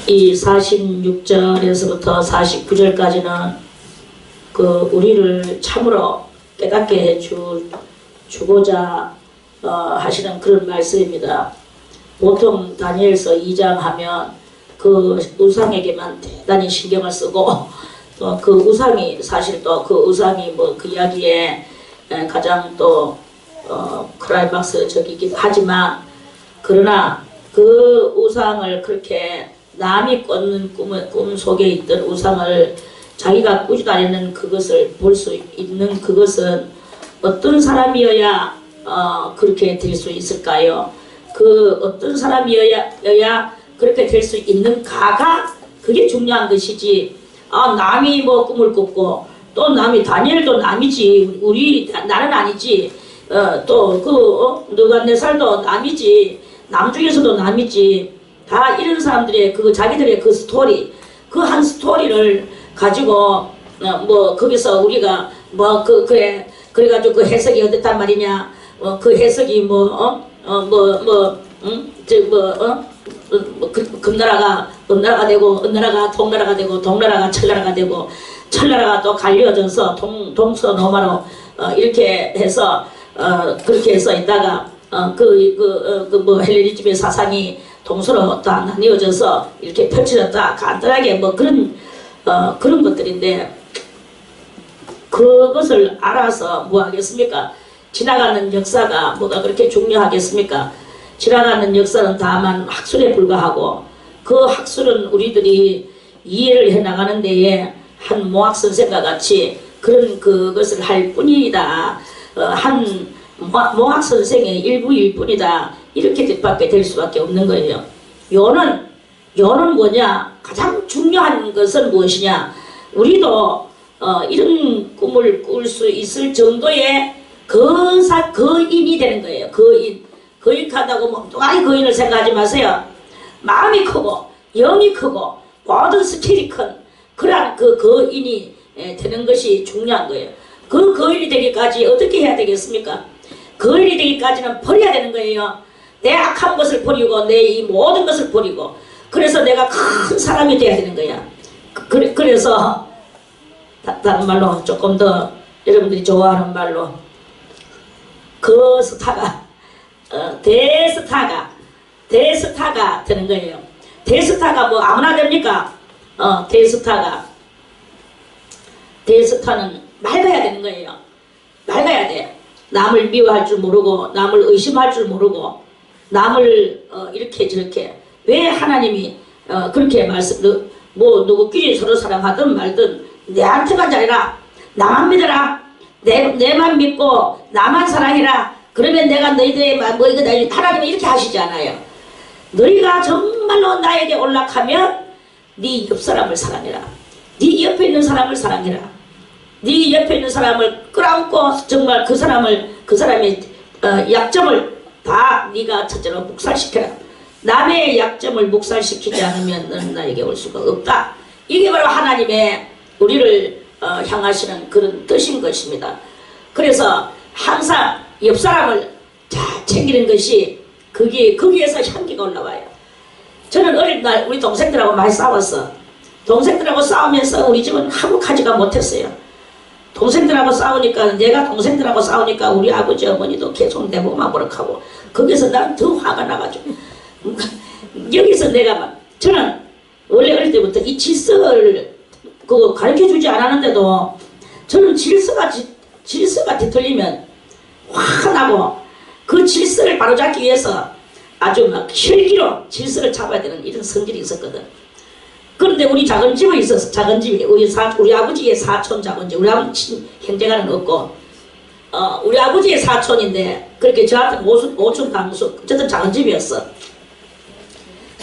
이 46절에서부터 49절까지는 그 우리를 참으로 깨닫게 주고자 하시는 그런 말씀입니다. 보통 다니엘서 2장 하면 그 우상에게만 대단히 신경을 쓰고 또 그 우상이 사실 또 그 우상이 뭐 그 이야기에 가장 또 클라이막스적이기도 하지만 그러나 그 우상을 그렇게 남이 꿔는 꿈 속에 있던 우상을 자기가 꾸지도 않는 그것을 볼 수 있는 그것은 어떤 사람이어야 그렇게 될 수 있을까요? 그 어떤 사람이어야 그렇게 될 수 있는가가 그게 중요한 것이지. 남이 뭐 꿈을 꿨고 또 남이 다니엘도 남이지 나는 아니지. 또 느부갓네살도 남이지. 남 중에서도 남이지. 다 이런 사람들의 그 자기들의 그 스토리, 그 한 스토리를 가지고 뭐 거기서 우리가 뭐 그래가지고 그 해석이 어땠단 말이냐. 그 해석이 금나라가 은나라가 되고 은나라가 동나라가 되고 동나라가 철나라가 되고 철나라가 또 갈려져서 동서노마로 이렇게 해서 그렇게 해서 있다가 헬레니즘의 사상이 동서로 다 나뉘어져서 이렇게 펼쳐졌다. 간단하게 뭐 그런 것들인데 그것을 알아서 뭐 하겠습니까? 지나가는 역사가 뭐가 그렇게 중요하겠습니까? 지나가는 역사는 다만 학술에 불과하고 그 학술은 우리들이 이해를 해나가는 데에 한 모학 선생과 같이 그런 그것을 할 뿐이다. 한 모학 선생의 일부일 뿐이다. 이렇게 밖에 될 수밖에 없는 거예요. 요는 뭐냐? 가장 중요한 것은 무엇이냐? 우리도 이런 꿈을 꿀 수 있을 정도의 거인이 되는 거예요. 거익하다고 멍뚱하게 거인을 생각하지 마세요. 마음이 크고 영이 크고 모든 스킬이 큰 그러한 그 거인이 되는 것이 중요한 거예요. 그 거인이 되기까지 어떻게 해야 되겠습니까? 거인이 되기까지는 버려야 되는 거예요. 내 악한 것을 버리고 내 이 모든 것을 버리고 그래서 내가 큰 사람이 돼야 되는 거야. 그래서 다른 말로 조금 더 여러분들이 좋아하는 말로 그 스타가 대스타가 되는 거예요. 대스타가 뭐 아무나 됩니까? 대스타는 맑아야 되는 거예요. 맑아야 돼. 남을 미워할 줄 모르고 남을 의심할 줄 모르고 남을 이렇게 저렇게 왜 하나님이 그렇게 누구끼리 서로 사랑하든 말든 내한테만 잘해라. 나만 믿어라. 내만 믿고 나만 사랑해라. 그러면 내가 너희들의 하나님은 이렇게 하시지 않아요. 너희가 정말로 나에게 올락하면 네 옆사람을 사랑해라. 네 옆에 있는 사람을 사랑해라. 네 옆에 있는 사람을 끌어안고 정말 그 사람의 약점을 다 네가 첫째로 묵살시켜라. 남의 약점을 묵살시키지 않으면 너는 나에게 올 수가 없다. 이게 바로 하나님의 우리를 향하시는 그런 뜻인 것입니다. 그래서 항상 옆 사람을 잘 챙기는 것이 거기에서 향기가 올라와요. 저는 어린 날 우리 동생들하고 많이 싸웠어. 동생들하고 싸우면서 우리 집은 화목하지가 못했어요. 내가 동생들하고 싸우니까 우리 아버지 어머니도 계속 내 몸만 버럭하고 거기서 난 더 화가 나가지고 여기서 저는 원래 어릴 때부터 이 질서를 가르쳐주지 않았는데도 저는 질서가 뒤틀리면 화가 나고 그 질서를 바로잡기 위해서 아주 막 혈기로 질서를 잡아야 되는 이런 성질이 있었거든. 그런데 우리 작은 집에 있어서 작은 집이 우리 아버지의 사촌 작은 집, 우리 아버지 형제가는 없고 우리 아버지의 사촌인데 그렇게 저한테 오촌 방수 어쨌든 작은 집이었어.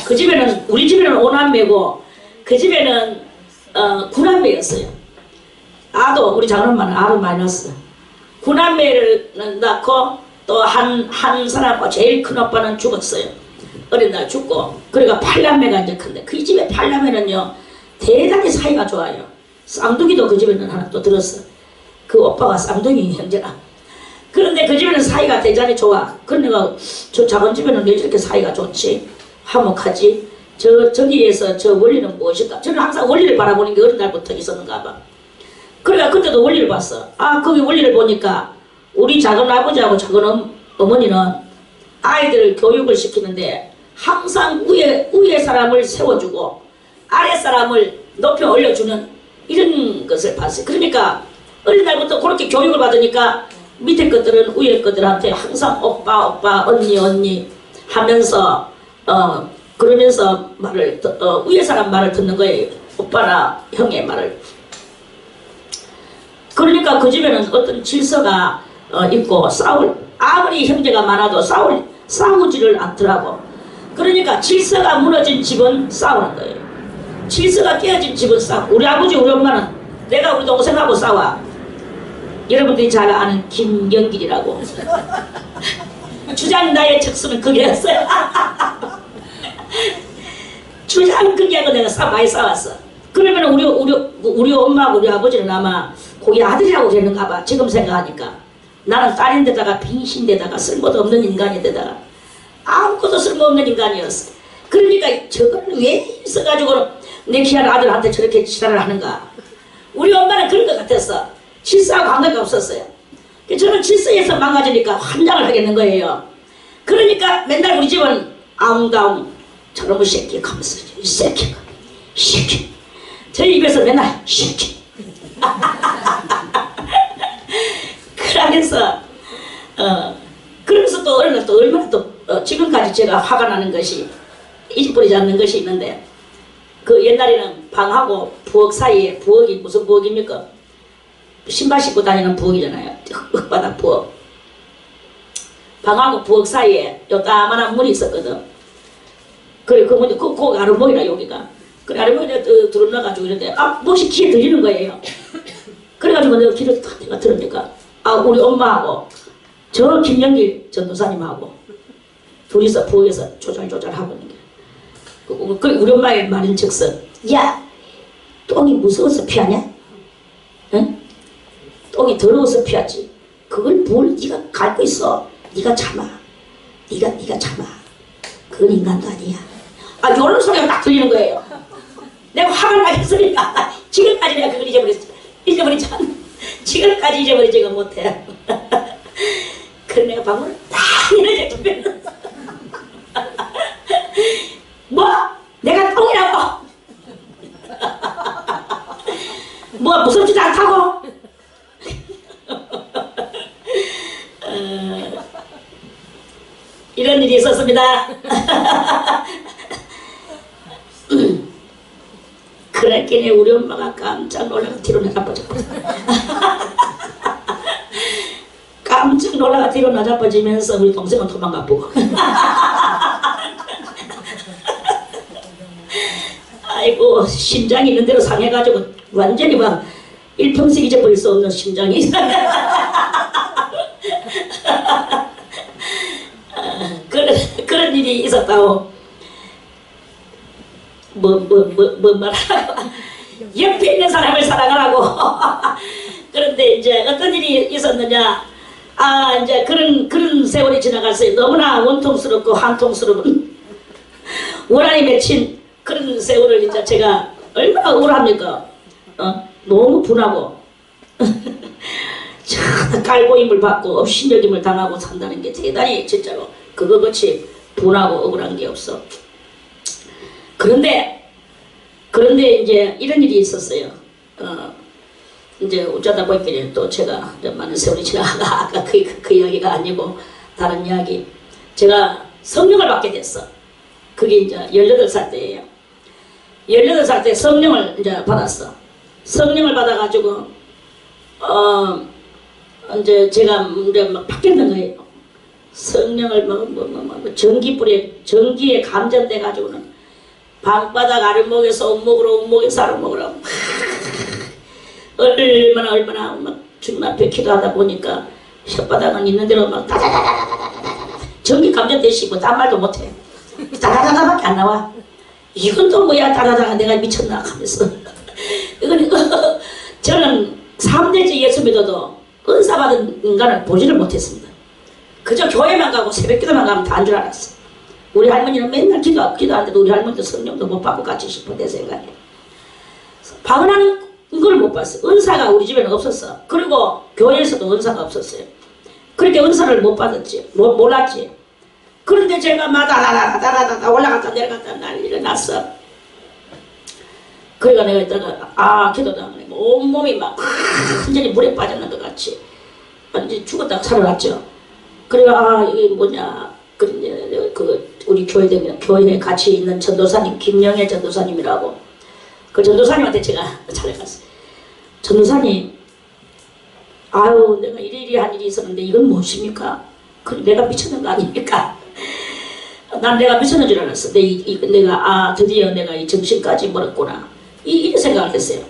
그 집에는 우리 집에는 5남매고 그 집에는 9남매였어요. 우리 작은엄마는 알을 많이 낳았어. 9남매를 낳고 또 한 사람 제일 큰 오빠는 죽었어요. 어린 날 죽고 그러니까 8남매가 이제 큰데 그 집에 8남매는요 대단히 사이가 좋아요. 쌍둥이도 그 집에는 하나 또 들었어. 그 오빠가 쌍둥이 형제라. 그런데 그 집에는 사이가 대단히 좋아. 그러니까 저 작은 집에는 왜 이렇게 사이가 좋지? 화목하지? 저기에서 저 원리는 무엇일까? 저는 항상 원리를 바라보는 게 어린 날부터 있었는가 봐. 그러니까 그때도 원리를 봤어. 아, 거기 원리를 보니까 우리 작은 아버지하고 작은 어머니는 아이들을 교육을 시키는데 항상 위에 사람을 세워주고 아래 사람을 높여 올려주는 이런 것을 봤어요. 그러니까 어린 날부터 그렇게 교육을 받으니까 밑에 것들은 위에 것들한테 항상 오빠, 오빠, 언니, 언니 하면서 그러면서 위에 사람 말을 듣는 거예요. 오빠나 형의 말을. 그러니까 그 집에는 어떤 질서가 있고 아무리 형제가 많아도 싸우지를 않더라고. 그러니까 질서가 무너진 집은 싸우는 거예요. 질서가 깨어진 집은 싸워. 우리 아버지 우리 엄마는 내가 우리 동생하고 싸워. 여러분들이 잘 아는 김영길이라고. 주장 나의 적수는 그게였어요. 주장 그게하고 내가 많이 싸웠어. 그러면 우리 엄마하고 우리 아버지는 아마 거기 아들이라고 그랬는가 봐. 지금 생각하니까. 나는 딸인데다가 빙신데다가 쓸모도 없는 인간인데다가 아무것도 쓸모없는 인간이었어. 그러니까 저걸 왜 있어가지고 내 귀한 아들한테 저렇게 지랄을 하는가. 우리 엄마는 그런 것 같았어. 질서하고 관계가 없었어요. 저는 질서에서 망가지니까 환장을 하겠는 거예요. 그러니까 맨날 우리 집은 아웅다웅 저놈의 새끼 하면서 이 새끼가 새끼 저희 입에서 맨날 새끼 그러면서 그러면서 또 얼마나 또 지금까지 제가 화가 나는 것이 잊어버리지 않는 것이 있는데 그 옛날에는 방하고 부엌 사이에 부엌이 무슨 부엌입니까? 신발 신고 다니는 부엌이잖아요. 흙바닥 부엌. 방하고 부엌 사이에 요따만한 문이 있었거든. 그래 그 문이 그 아랫목이라 여기가. 그래 아랫목에 들어놔가지고 이런데 무엇이 귀에 들리는 거예요. 그래가지고 내가 귀를 탁 들으니까 우리 엄마하고 저 김영길 전도사님하고 둘이서 부엌에서 조잘조잘 하고 있는 게. 우리 엄마의 말인 즉슨 야 똥이 무서워서 피하냐? 응? 똥이 더러워서 피하지. 그걸 뭘 네가 갈고 있어. 네가 참아. 네가 참아. 그건 인간도 아니야. 요런 소리가 딱 들리는 거예요. 내가 화가 나겠으니까 지금까지 내가 그걸 잊어버리지 않아. 지금까지 잊어버리지가 못해. 그래 내가 방문을 딱 이러지 주변은 뭐? 내가 똥이라고? 뭐 무섭지도 않다고? 이런 일이 있었습니다. 그랬더니 우리 엄마가 깜짝 놀라가 뒤로 나자빠졌거든. 깜짝 놀라가 뒤로 나자빠지면서 우리 동생은 도망가 보고. 아이고 심장이 있는 대로 상해가지고 완전히 막 일평생 잊어버릴 수 없는 심장이. 그런 일이 있었다고. 뭐 말하라고. 옆에 있는 사람을 사랑하라고. 그런데 이제 어떤 일이 있었느냐. 이제 그런 세월이 지나갔어요. 너무나 원통스럽고 한통스러운 원한이 맺힌 그런 세월을 이제 제가 얼마나 우울합니까? 너무 분하고 갈고임을 받고 업신여김을 당하고 산다는 게 대단히 진짜로 그거같이 분하고 억울한 게 없어. 그런데 이제 이런 일이 있었어요. 이제 어쩌다 보니까 또 제가 많은 세월이 지나가 아까 그 이야기가 아니고 다른 이야기. 제가 성령을 받게 됐어. 그게 이제 18살 때예요. 18살 때 성령을 이제 받았어. 성령을 받아가지고 이제 제가 이제 막 바뀌는 거예요. 성령을 전기에 감전돼 가지고는 방바닥 아랫목에서 온목으로 아랫목으로 얼마나 막 주님 앞에 기도하다 보니까 혓바닥은 있는 대로 막 다다다다다다다 전기 감전되시고 딴 말도 못해. 다다다다밖에 안 나와. 이건 또 뭐야 다다다가 내가 미쳤나 하면서. 이건 저는 3대째 예수 믿어도 은사받은 인간을 보지를 못했습니다. 그저 교회만 가고 새벽기도만 가면 다 한 줄 알았어. 우리 할머니는 맨날 기도하는데도 우리 할머니도 성령도 못 받고 같이 싶어 내 생각에. 방언하는 걸 못 봤어요. 은사가 우리 집에는 없었어. 그리고 교회에서도 은사가 없었어요. 그렇게 은사를 못 받았지. 몰랐지. 그런데 제가 막 다다다다다다 올라갔다 내려갔다 난리가 났어. 그러니까 내가 이따가 기도도 안 하고 온몸이 막 완전히 물에 빠졌는 것 같이 완전히 죽었다가 살아났죠. 그래가 이게 뭐냐 우리 교회에 같이 있는 전도사님 김영애 전도사님이라고 그 전도사님한테 제가 찾아갔어요. 전도사님 내가 이리 한 일이 있었는데 이건 무엇입니까? 내가 미쳤는 거 아닙니까? 난 내가 미쳤는 줄 알았어. 내가 드디어 내가 이 정신까지 멀었구나. 이 생각을 했어요.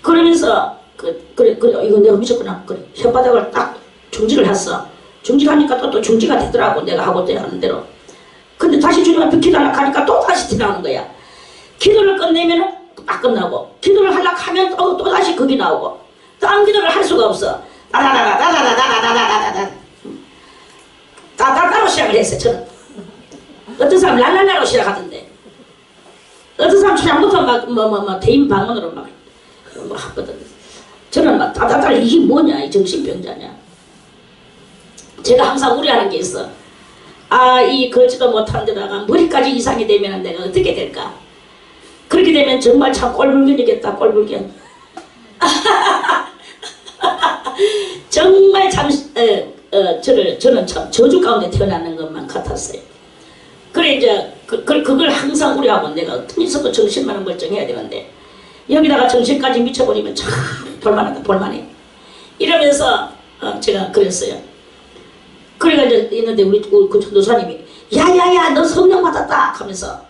그러면서 그래 이거 내가 미쳤구나. 그래 혓바닥을 딱 중지를 했어. 중지하니까 또 중지가 되더라고. 내가 하고 때 하는 대로. 근데 다시 주님 앞에 기도하려고 하니까 또 다시 튀어나오는 거야. 기도를 끝내면은 딱 끝나고 기도를 하려고 하면 또 다시 거기 나오고 딴 기도를 할 수가 없어. 다다다다다다다다다다다로 시작을 했어요. 저는 어떤 사람 랄랄라로 시작하던데 어떤 사람 초장부터 막 대인 방언으로 막 하거든. 저는 막 다다다 이게 뭐냐 이 정신병자냐. 제가 항상 우려하는 게 있어. 이 걷지도 못한 데다가 머리까지 이상이 되면 내가 어떻게 될까. 그렇게 되면 정말 참 꼴불견이겠다. 꼴불견. 정말 참 저는 참 저주 가운데 태어나는 것만 같았어요. 그래 이제 그걸 항상 우려하고 내가 어떤 있어도 정신만은 멀쩡해야 되는데 여기다가 정신까지 미쳐버리면 참 볼만하다 볼만해. 이러면서 제가 그랬어요. 그래가 이제 있는데 우리 그 전도사님이 야야야 너 성령 받았다 하면서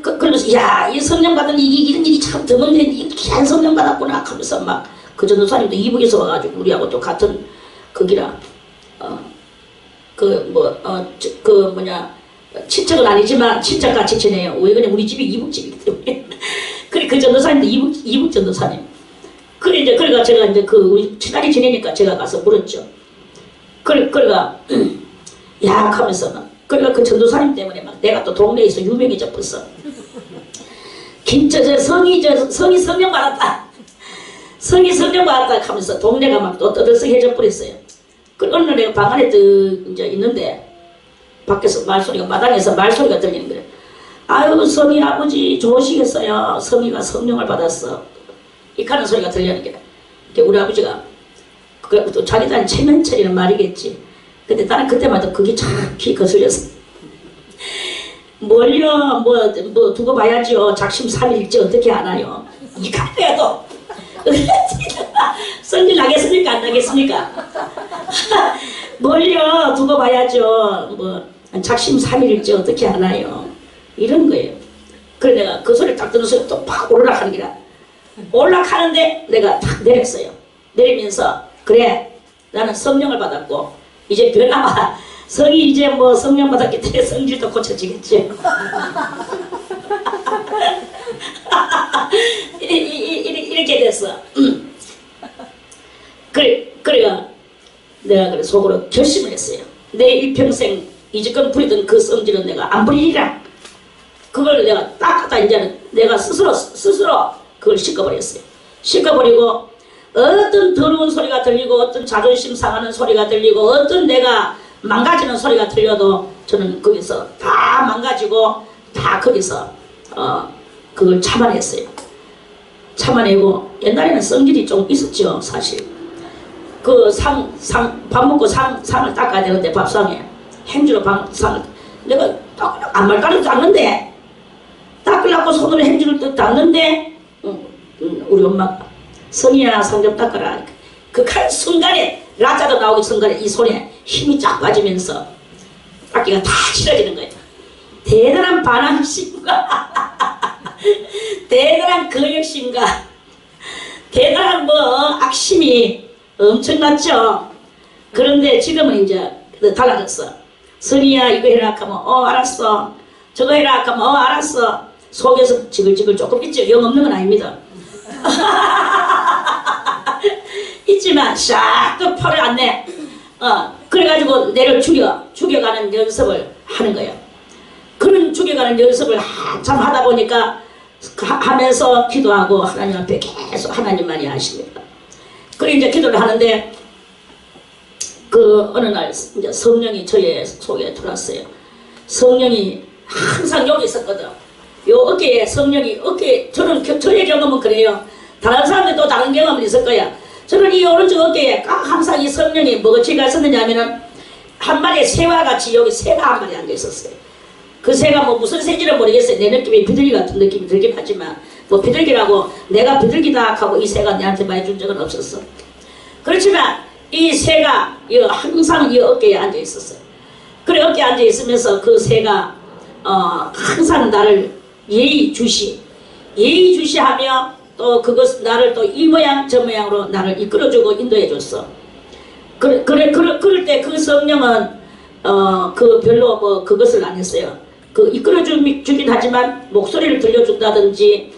그러면서 이 성령 받은 이런 일이 참 드문데 이렇게 한 성령 받았구나 하면서 막 그 전도사님도 이북에서 와가지고 우리하고 또 같은 거기라 친척은 아니지만 친척같이 지내요. 왜 그냥 우리 집이 이북집이기 때문에. 그래 그 전도사님도 이북 전도사님. 그래 이제 그래가 제가 이제 우리 친하게 지내니까 제가 가서 물었죠. 그래가 야 하면서 막 그래가 그 전도사님 때문에 막 내가 또 동네에서 유명해졌었어. 김처저 성이 성령 받았다. 성이 성령 받았다 하면서 동네가 막 또 떠들썩해져 버렸어요. 그 어느 날 내가 방 안에 이제 있는데 밖에서 말소리가 마당에서 말소리가 들리는 거예요. 아유 성이 아버지 좋으시겠어요. 성이가 성령을 받았어. 이 가는 소리가 들리는 게 우리 아버지가 또 자기들은 체면처리는 말이겠지. 근데 나는 그때마다 그게 참 귀 거슬렸어. 뭘요 뭐 두고 봐야지요. 작심 3일째 어떻게 하나요. 이 카페도 성질 나겠습니까 안 나겠습니까? 뭘요 두고 봐야죠. 뭐 작심 3일째 어떻게 하나요. 이런 거예요. 그래 내가 그 소리 딱 들은 소리 또 팍 올라가는 기라. 올라가는데 내가 탁 내렸어요. 내리면서 그래 나는 성령을 받았고 이제 변화와 성이 이제 뭐 성령 받았기 때문에 성질도 고쳐지겠지. 이렇게 됐어. 그래가 내가 그래 속으로 결심을 했어요. 내 일평생 이제껏 부리던 그 성질은 내가 안 부리리라. 그걸 내가 딱 갖다 이제는 내가 스스로 그걸 씻어버렸어요. 씻어버리고 어떤 더러운 소리가 들리고 어떤 자존심 상하는 소리가 들리고 어떤 내가 망가지는 소리가 들려도 저는 거기서 다 망가지고 다 거기서 그걸 참아냈어요. 참아내고 옛날에는 성질이 좀 있었죠. 사실 그 밥 먹고 상을 닦아야 되는데 밥상에 행주로 상을 내가 안 말다리도 닦는데 닦으려고 손으로 행주를 닦는데 우리 엄마가 성이야 상 좀 닦아라. 그 순간에 라자도 나오기 순간에 이 손에 힘이 쫙 빠지면서 닦기가 다 싫어지는 거예요. 대단한 반항심과 대단한 근육심과 대단한 악심이 엄청났죠. 그런데 지금은 이제 달라졌어. 성이야 이거 해라 하면 알았어. 저거 해라 하면 알았어. 속에서 지글지글 조금 있죠. 영 없는 건 아닙니다. 있지만 싹 펄을 안 내. 그래가지고 내를 죽여가는 연습을 하는 거예요. 그런 죽여가는 연습을 한참 하다 보니까 하면서 기도하고 하나님 앞에 계속 하나님만이 아십니다. 그래 이제 기도를 하는데 그 어느 날 이제 성령이 저의 속에 들어왔어요. 성령이 항상 여기 있었거든. 요 어깨에 성령이 저의 경험은 그래요. 다른 사람들도 다른 경험은 있을 거야. 저는 이 오른쪽 어깨에 항상 이 성령이 뭐가 제가 있었느냐 하면은 한 마리의 새와 같이 여기 새가 한 마리 앉아 있었어요. 그 새가 뭐 무슨 새인지는 모르겠어요. 내 느낌이 비둘기 같은 느낌이 들긴 하지만 뭐 비둘기라고 내가 비둘기다 하고 이 새가 내한테 말해준 적은 없었어. 그렇지만 이 새가 항상 이 어깨에 앉아 있었어요. 그래 어깨에 앉아 있으면서 그 새가 항상 나를 예의주시하며 또 그것 나를 또 이 모양 저 모양으로 나를 이끌어주고 인도해줬어. 그럴 때 그 성령은 그 별로 뭐 그것을 안 했어요. 그 이끌어주긴 하지만 목소리를 들려준다든지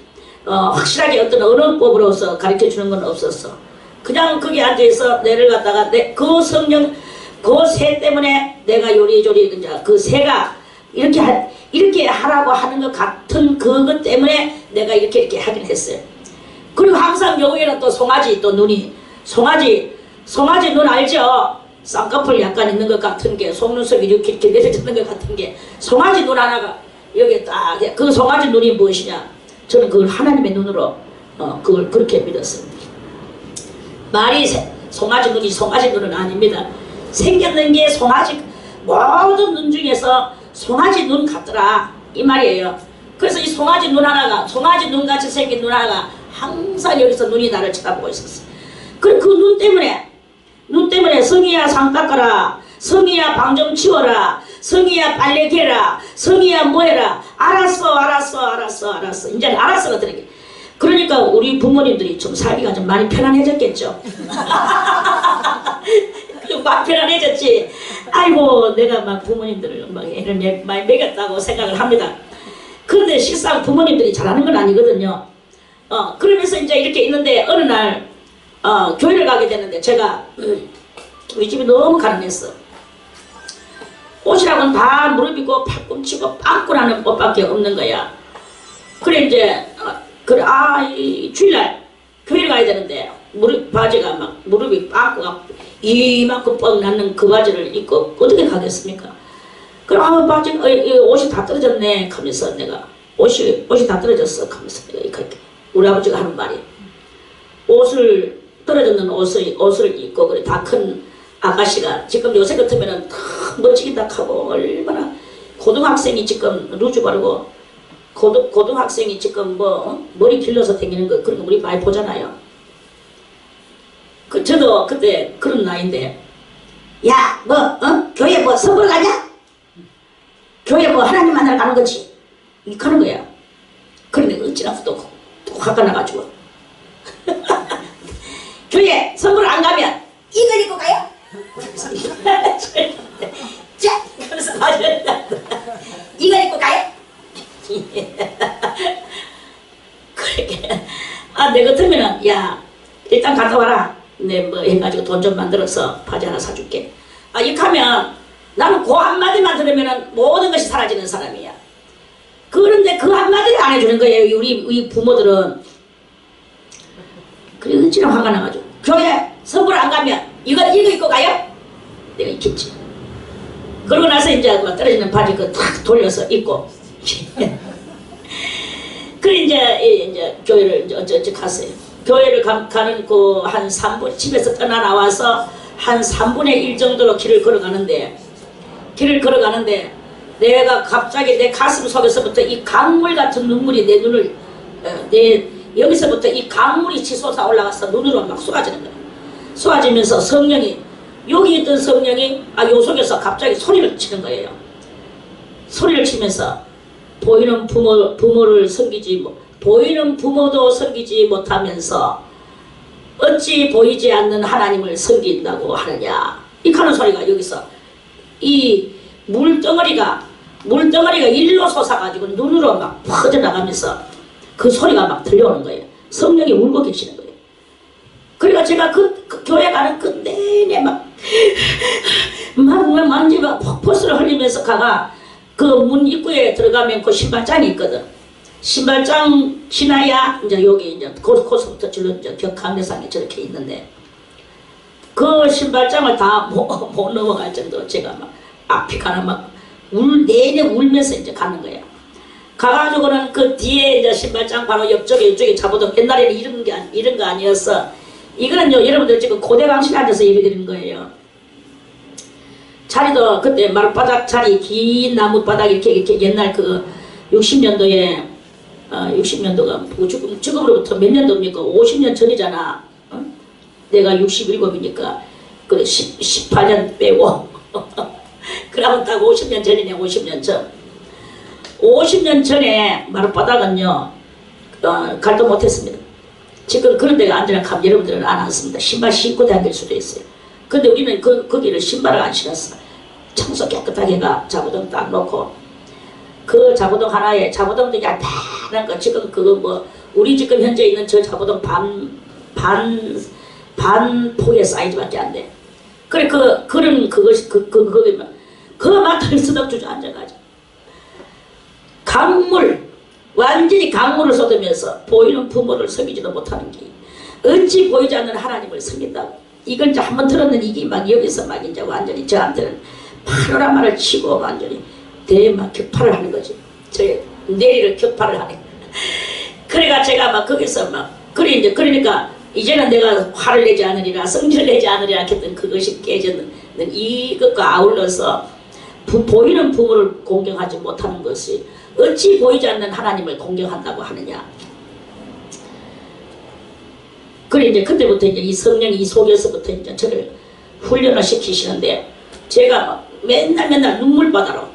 확실하게 어떤 언어법으로서 가르쳐주는 건 없었어. 그냥 거기 앉아있어 내를 갖다가 그 성령 그 새 때문에 내가 요리조리 이제 그 새가 이렇게 하라고 하는 것 같은 그것 때문에 내가 이렇게 하긴 했어요. 그리고 항상 여기에는 또 송아지 또 눈이 송아지 눈 알죠? 쌍꺼풀 약간 있는 것 같은 게 속눈썹이 이렇게 내려지는 것 같은 게 송아지 눈 하나가 여기 딱 그 송아지 눈이 무엇이냐? 저는 그걸 하나님의 눈으로 그걸 그렇게 믿었습니다. 말이 송아지 눈은 아닙니다. 생겼는 게 송아지 모든 눈 중에서 송아지 눈 같더라 이 말이에요. 그래서 이 송아지 눈 같이 생긴 눈 하나가 항상 여기서 눈이 나를 쳐다보고 있었어요. 그럼 그 눈 때문에 성희야 상 닦아라, 성희야 방 좀 치워라, 성희야 빨래 개라, 성희야 뭐해라. 알았어 이제는 알았어가 되는 게. 그러니까 우리 부모님들이 좀 살기가 좀 많이 편안해졌겠죠. 막 편안해졌지. 아이고 내가 막 부모님들을 막 애를 많이 먹였다고 생각을 합니다. 그런데 실상 부모님들이 잘하는 건 아니거든요. 그러면서 이제 이렇게 있는데 어느 날 교회를 가게 되는데 제가 우리 집이 너무 가난했어. 옷이라고는 다 무릎이고 팔꿈치고 빵꾸나는 옷밖에 없는 거야. 그래 이제 이 주일날 교회를 가야 되는데 바지가 막 무릎이 빵꾸가 이만큼 뻥 났는 그 바지를 입고 어떻게 가겠습니까? 그럼 바지 옷이 다 떨어졌네 하면서 내가 옷이 다 떨어졌어 하면서 내가 이렇게 우리 아버지가 하는 말이 떨어졌는 옷을 입고 그래 다 큰 아가씨가 지금 요새 같으면은 다 멋지기다 하고 얼마나 고등학생이 지금 루즈 바르고 고등학생이 지금 머리 길러서 다니는 거 그런 거 우리 많이 보잖아요. 저도 그때 그런 나이인데 야 교회 선물 가냐? 교회 하나님 만나러 가는 거지 이렇게 하는 거야. 그런데 어찌나 또 화가 나가지고 교회 선물 안 가면 이걸 입고 가요? 자 그래서 맞았다. 이걸 입고 가요? 그렇게 내 같으면은 야 일단 갔다 와라. 내 해가지고 돈 좀 만들어서 바지 하나 사줄게. 이렇게 하면 나는 그 한마디만 들으면은 모든 것이 사라지는 사람이야. 그런데 그 한마디를 안 해주는 거예요. 우리 부모들은. 그래 은지는 화가 나가지고 교회 선물 안 가면 이거 입고 가요? 내가 입겠지. 그러고 나서 이제 떨어지는 바지 탁 돌려서 입고 그래 이제 교회를 어쩌 갔어요. 교회를 가는 그 한 3분 집에서 떠나 나와서 한 3분의 1 정도로 길을 걸어가는데 내가 갑자기 내 가슴 속에서부터 이 강물 같은 눈물이 내 눈을 여기서부터 이 강물이 치솟아 올라가서 눈으로 막 쏟아지는 거야. 쏟아지면서 성령이 여기 있던 성령이 요 속에서 갑자기 소리를 치는 거예요. 소리를 치면서 보이는 부모를 섬기지 보이는 부모도 섬기지 못하면서 어찌 보이지 않는 하나님을 섬긴다고 하느냐 이 하는 소리가 여기서 이 물덩어리가 일로 솟아가지고 눈으로 막 퍼져나가면서 그 소리가 막 들려오는 거예요. 성령이 울고 계시는 거예요. 그러니까 제가 그 교회 가는 그 내내 막 만지고 폭포수를 흘리면서 가가 그 문 입구에 들어가면 그 신발장이 있거든. 신발장 지나야 이제 여기 이제 거기서부터 저런 이제 벽강대상이 저렇게 있는데 그 신발장을 다 못 넘어갈 정도로 제가 막 앞이 가나 막 내내 울면서 이제 가는 거야. 가가지고는 그 뒤에 이제 신발장 바로 옆쪽에 잡아도 옛날에는 이런 거 아니었어. 이거는요 여러분들 지금 고대강실에 앉아서 예배 드리는 거예요. 자리도 그때 말바닥 자리 긴 나무바닥 이렇게 옛날 그 60년도에 60년도가 지금으로부터 몇 년도입니까? 50년 전이잖아. 어? 내가 67이니까 그래 18년 빼고 그러면 딱 50년 전이네. 50년 전. 50년 전에 마룻바닥은요 갈도 못했습니다. 지금 그런 데가 앉으라 하면 여러분들은 안 앉습니다. 신발 신고 다닐 수도 있어요. 근데 우리는 거기를 신발을 안 신었어. 청소 깨끗하게 자부등 딱 놓고 그 자부등 하나에 자부등도 얇다란 거 지금 그거 뭐 우리 지금 현재 있는 저 자부등 반 폭의 사이즈밖에 안 돼. 그래 그거만 털쓰덕 주저 앉아가지고 강물 완전히 강물을 쏟으면서 보이는 부모를 섬기지도 못하는 게 어찌 보이지 않는 하나님을 섬긴다고. 이걸 이제 한번 들었는 이게 막 여기서 막 이제 완전히 저한테는 파노라마를 치고 완전히 대막 격파를 하는 거지. 저 내리를 격파를 하네. 그래가 제가 막 거기서 막 그러니까 이제는 내가 화를 내지 않으리라 성질을 내지 않으리라 했던 그것이 깨졌는 이것과 아울러서 보이는 부모를 공경하지 못하는 것이 어찌 보이지 않는 하나님을 공경한다고 하느냐. 그래 이제 그때부터 이제 이 성령이 이 속에서부터 이제 저를 훈련을 시키시는데 제가 막 맨날 눈물바다로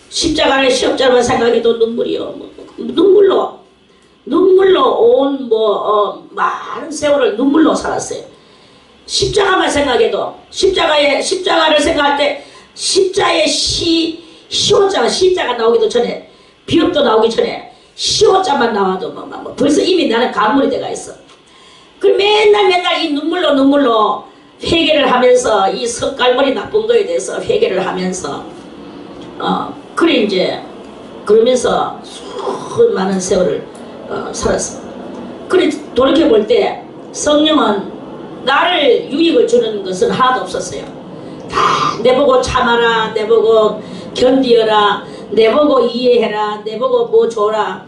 십자가를 시험자만 생각해도 눈물이요. 눈물로 온 많은 세월을 눈물로 살았어요. 십자가만 생각해도 십자가를 생각할 때 십자의 시호자가 나오기도 전에 비읍도 나오기 전에 시호자만 나와도 벌써 이미 나는 강물이 돼가 있어. 그 맨날 이 눈물로 회개를 하면서 이 석갈머리 나쁜 거에 대해서 회개를 하면서 그래 이제 그러면서 많은 세월을 살았습니다. 그래 돌이켜볼 때 성령은 나를 유익을 주는 것은 하나도 없었어요. 다 내보고 참아라, 내보고 견디어라, 내보고 이해해라, 내보고 뭐 줘라,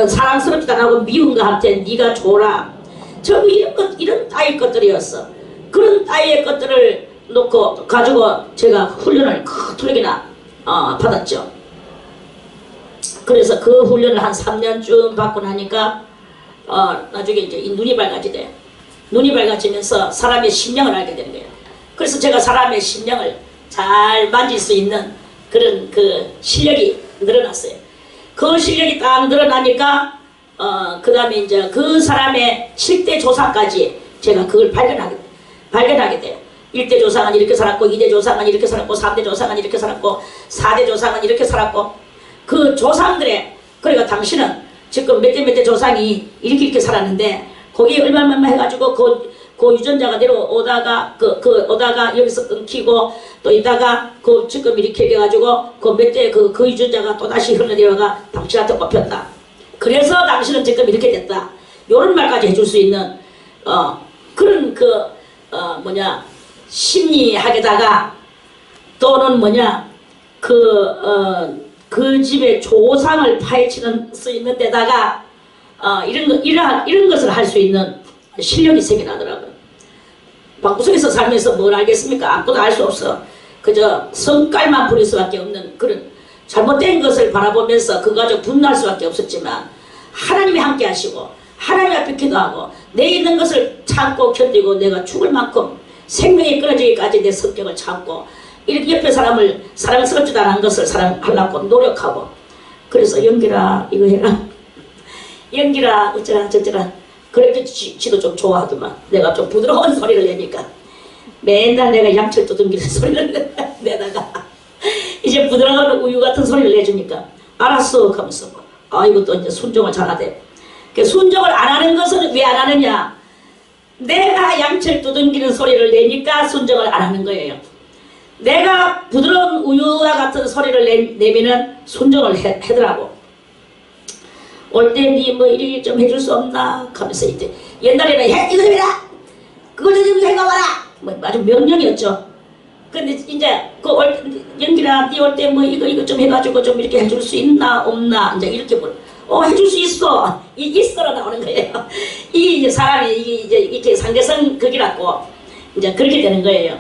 사랑스럽지도 않고 미운 거한테 네가 줘라. 전부 이런 따위 것들이었어. 그런 따위의 것들을 가지고 제가 훈련을 크게 받았죠. 그래서 그 훈련을 한 3년쯤 받고 나니까 나중에 이제 이 눈이 밝아지대. 눈이 밝아지면서 사람의 심령을 알게 되는 거예요. 그래서 제가 사람의 심령을 잘 만질 수 있는 그런 그 실력이 늘어났어요. 그 실력이 딱 늘어나니까 그 다음에 이제 그 사람의 7대 조상까지 제가 그걸 발견하게 돼요. 1대 조상은 이렇게 살았고, 2대 조상은 이렇게 살았고, 3대 조상은 이렇게 살았고, 4대 조상은 이렇게 살았고, 그 조상들의, 그러니까 당신은 지금 몇 대 조상이 이렇게 살았는데, 거기에 얼마만 해가지고, 그 유전자가 내려오다가, 오다가 여기서 끊기고, 또 이따가, 지금 이렇게 돼가지고, 몇 대 그 유전자가 또 다시 흘러내려가 당신한테 뽑혔다. 그래서 당신은 지금 이렇게 됐다. 요런 말까지 해줄 수 있는, 그런 심리학에다가 또는 그 집의 조상을 파헤치는 수 있는 데다가 이런 것을 할 수 있는 실력이 생겨나더라고요. 방구석에서 살면서 뭘 알겠습니까? 아무것도 알 수 없어. 그저 성깔만 부릴 수밖에 없는 그런 잘못된 것을 바라보면서 그거 가지고 분노할 수밖에 없었지만 하나님이 함께 하시고 하나님 앞에 기도하고 내 있는 것을 참고 견디고 내가 죽을 만큼 생명이 끊어지기까지 내 성격을 참고 이렇게 옆에 사람을 사랑스럽지도 않은 것을 사랑하려고 노력하고 그래서 연기라 이거 해라 연기라 어쩌라 저쩌라 그래도 지도 좀 좋아하더만 내가 좀 부드러운 소리를 내니까 맨날 내가 양철 두둥기는 소리를 내다가 이제 부드러운 우유 같은 소리를 내주니까 알았어 하면서 이것도 이제 순종을 잘하대. 순종을 안 하는 것은 왜 안 하느냐? 내가 양철 두둥기는 소리를 내니까 순종을 안 하는 거예요. 내가 부드러운 우유와 같은 소리를 내면은 순종을 하더라고. 올 때 니 뭐 이리 좀 해줄 수 없나 하면서 이제 옛날에는 이거 좀 해라, 그거 좀 해봐라, 뭐 아주 명령이었죠. 근데 이제 그 연기라 니 올 때 뭐 이거 좀 해가지고 좀 이렇게 해줄 수 있나 없나 이제 이렇게 해줄 수 있어, 있어로 나오는 거예요. 이 사람이 이제 이렇게 상대성 극이라고 이제 그렇게 되는 거예요.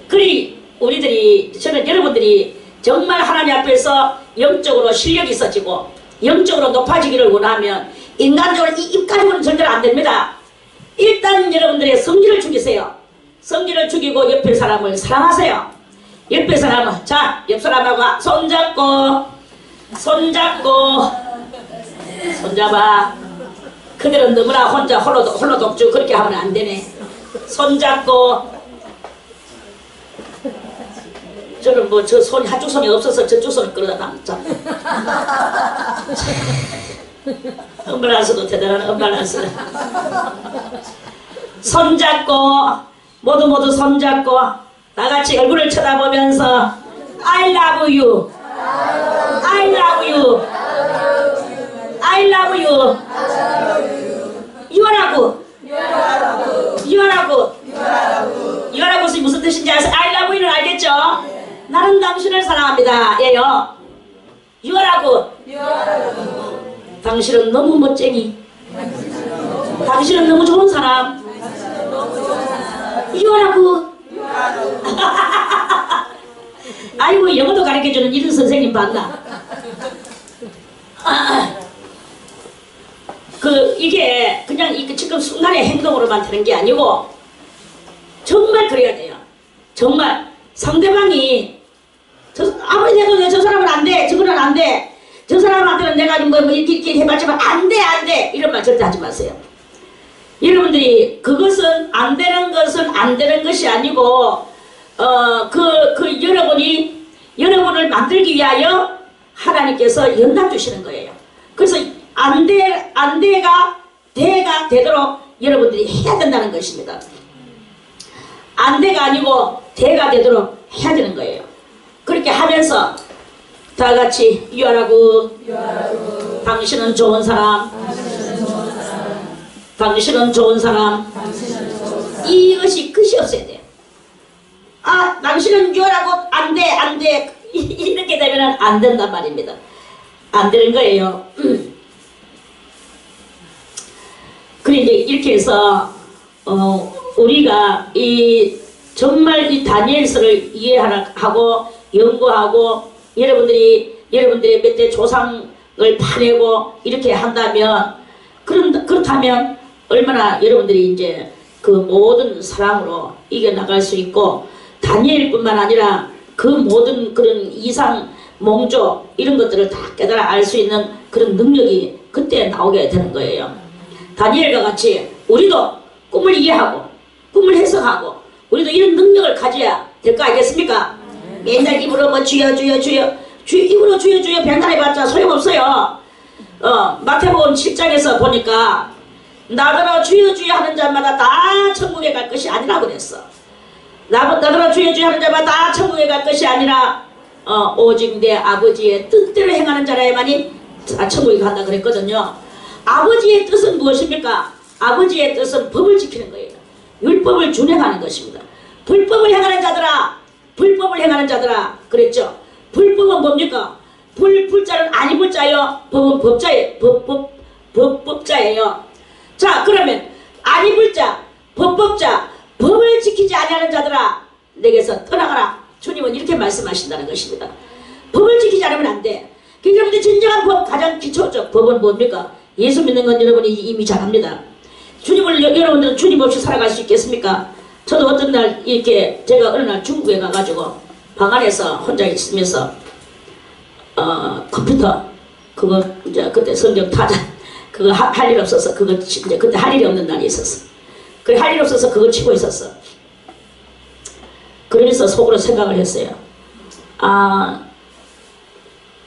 그리 우리들이, 저는 여러분들이 정말 하나님 앞에서 영적으로 실력이 있어지고 영적으로 높아지기를 원하면 인간적으로 입가적으로는 절대로 안 됩니다. 일단 여러분들의 성질을 죽이세요. 성질을 죽이고 옆에 사람을 사랑하세요. 옆에 사람은, 자, 옆 사람하고 손잡아. 그들은 너무나 혼자 홀로 독주 그렇게 하면 안 되네. 손잡고. 저는 뭐 저 손이 한쪽 손이 없어서 저쪽 손을 끌어다 놨죠. 엄발란스도 대단한 엄발란스. 손잡고, 모두 손잡고 다같이 얼굴을 쳐다보면서 I love you, I love you, I love you. 유아라고 무슨 뜻인지 아세요? I love you는 알겠죠? 나는 당신을 사랑합니다. 예요. 유아라고. 당신은 너무 멋쟁이. 당신은 너무 좋은 사람. 유아라고. 아이고, 영어도 가르쳐주는 이런 선생님 봤나? 이게 그냥 지금 순간의 행동으로만 되는 게 아니고 정말 그래야 돼요. 정말 상대방이 아무리 해도 저 사람은 안 돼, 저거는 안 돼, 저 사람한테는 내가 뭐 이렇게 해봤지만 안 돼 이런 말 절대 하지 마세요. 여러분들이 그것은 안 되는 것이 아니고 여러분을 만들기 위하여 하나님께서 연단 주시는 거예요. 그래서 대가 되도록 여러분들이 해야 된다는 것입니다. 안 돼가 아니고 대가 되도록 해야 되는 거예요. 그렇게 하면서 다 같이 유아라고. 당신은 좋은 사람. 당신은 좋은 사람. 이것이 끝이 없어야 돼요. 당신은 유아라고. 안 돼. 이렇게 되면 안 된단 말입니다. 안 되는 거예요. 그래 이제 이렇게 해서 우리가 정말 이 다니엘서를 이해하고 연구하고 여러분들의 몇 대 조상을 파내고 이렇게 한다면 그렇다면 얼마나 여러분들이 이제 그 모든 사랑으로 이겨나갈 수 있고, 다니엘뿐만 아니라 그 모든 그런 이상 몽조 이런 것들을 다 깨달아 알 수 있는 그런 능력이 그때 나오게 되는 거예요. 다니엘과 같이 우리도 꿈을 이해하고 꿈을 해석하고 우리도 이런 능력을 가져야 될 거 아니겠습니까? 맨날 입으로 뭐 주여 입으로 주여 변달해봤자 소용없어요. 마태복음 7장에서 보니까 나더러 주여 하는 자마다 다 천국에 갈 것이 아니라고 그랬어. 나더러 주여 하는 자마다 다 천국에 갈 것이 아니라 오직 내 아버지의 뜻대로 행하는 자라야만이 다 천국에 간다 그랬거든요. 아버지의 뜻은 무엇입니까? 아버지의 뜻은 법을 지키는 거예요. 율법을 준행하는 것입니다. 불법을 행하는 자들아 그랬죠. 불법은 뭡니까? 불자는 아니 불자요, 법은 법자예요. 법자예요. 자, 그러면 아니 불자, 법법자, 법을 지키지 아니하는 자들아 내게서 떠나가라. 주님은 이렇게 말씀하신다는 것입니다. 법을 지키지 않으면 안 돼. 여러분들 진정한 법, 가장 기초적 법은 뭡니까? 예수 믿는 건 여러분이 이미 잘 압니다. 여러분들은 주님 없이 살아갈 수 있겠습니까? 저도 어떤 날 이렇게 제가 어느 날 중국에 가가지고 방 안에서 혼자 있으면서 컴퓨터 그거 이제 그때 성경 타자 그거 할 일 없어서 그거 이제 그때 할 일이 없는 날이 있었어. 그래 할 일 없어서 그거 치고 있었어. 그러면서 속으로 생각을 했어요.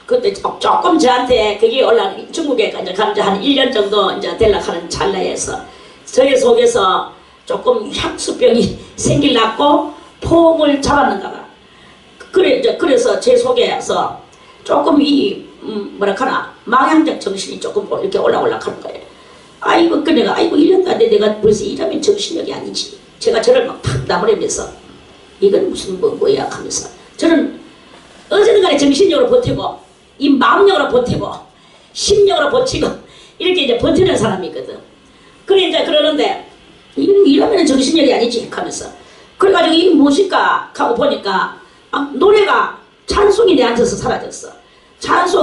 그때 조금 저한테 그게 중국에 이제 한 1년 정도 이제 되려하는 찰나에서 저의 속에서 조금 향수병이 생길라고 폼을 잡았는가 봐. 그래서 제 속에서 조금 뭐랄까나 망향적 정신이 조금 이렇게 올라가는 거예요. 아이고 그 내가 아이고 이랬다는데 내가 벌써 이러면 정신력이 아니지. 제가 저를 막 팍 나무라면서 이건 무슨 뭐야 하면서 저는 어쨌든 간에 정신력으로 버티고 이 마음력으로 버티고 심력으로 버티고 이렇게 이제 버티는 사람이거든. 그래 이제 그러는데 이러면 정신력이 아니지 하면서 그래가지고 이게 무엇일까 하고 보니까 노래가 찬송이 내한테서 사라졌어.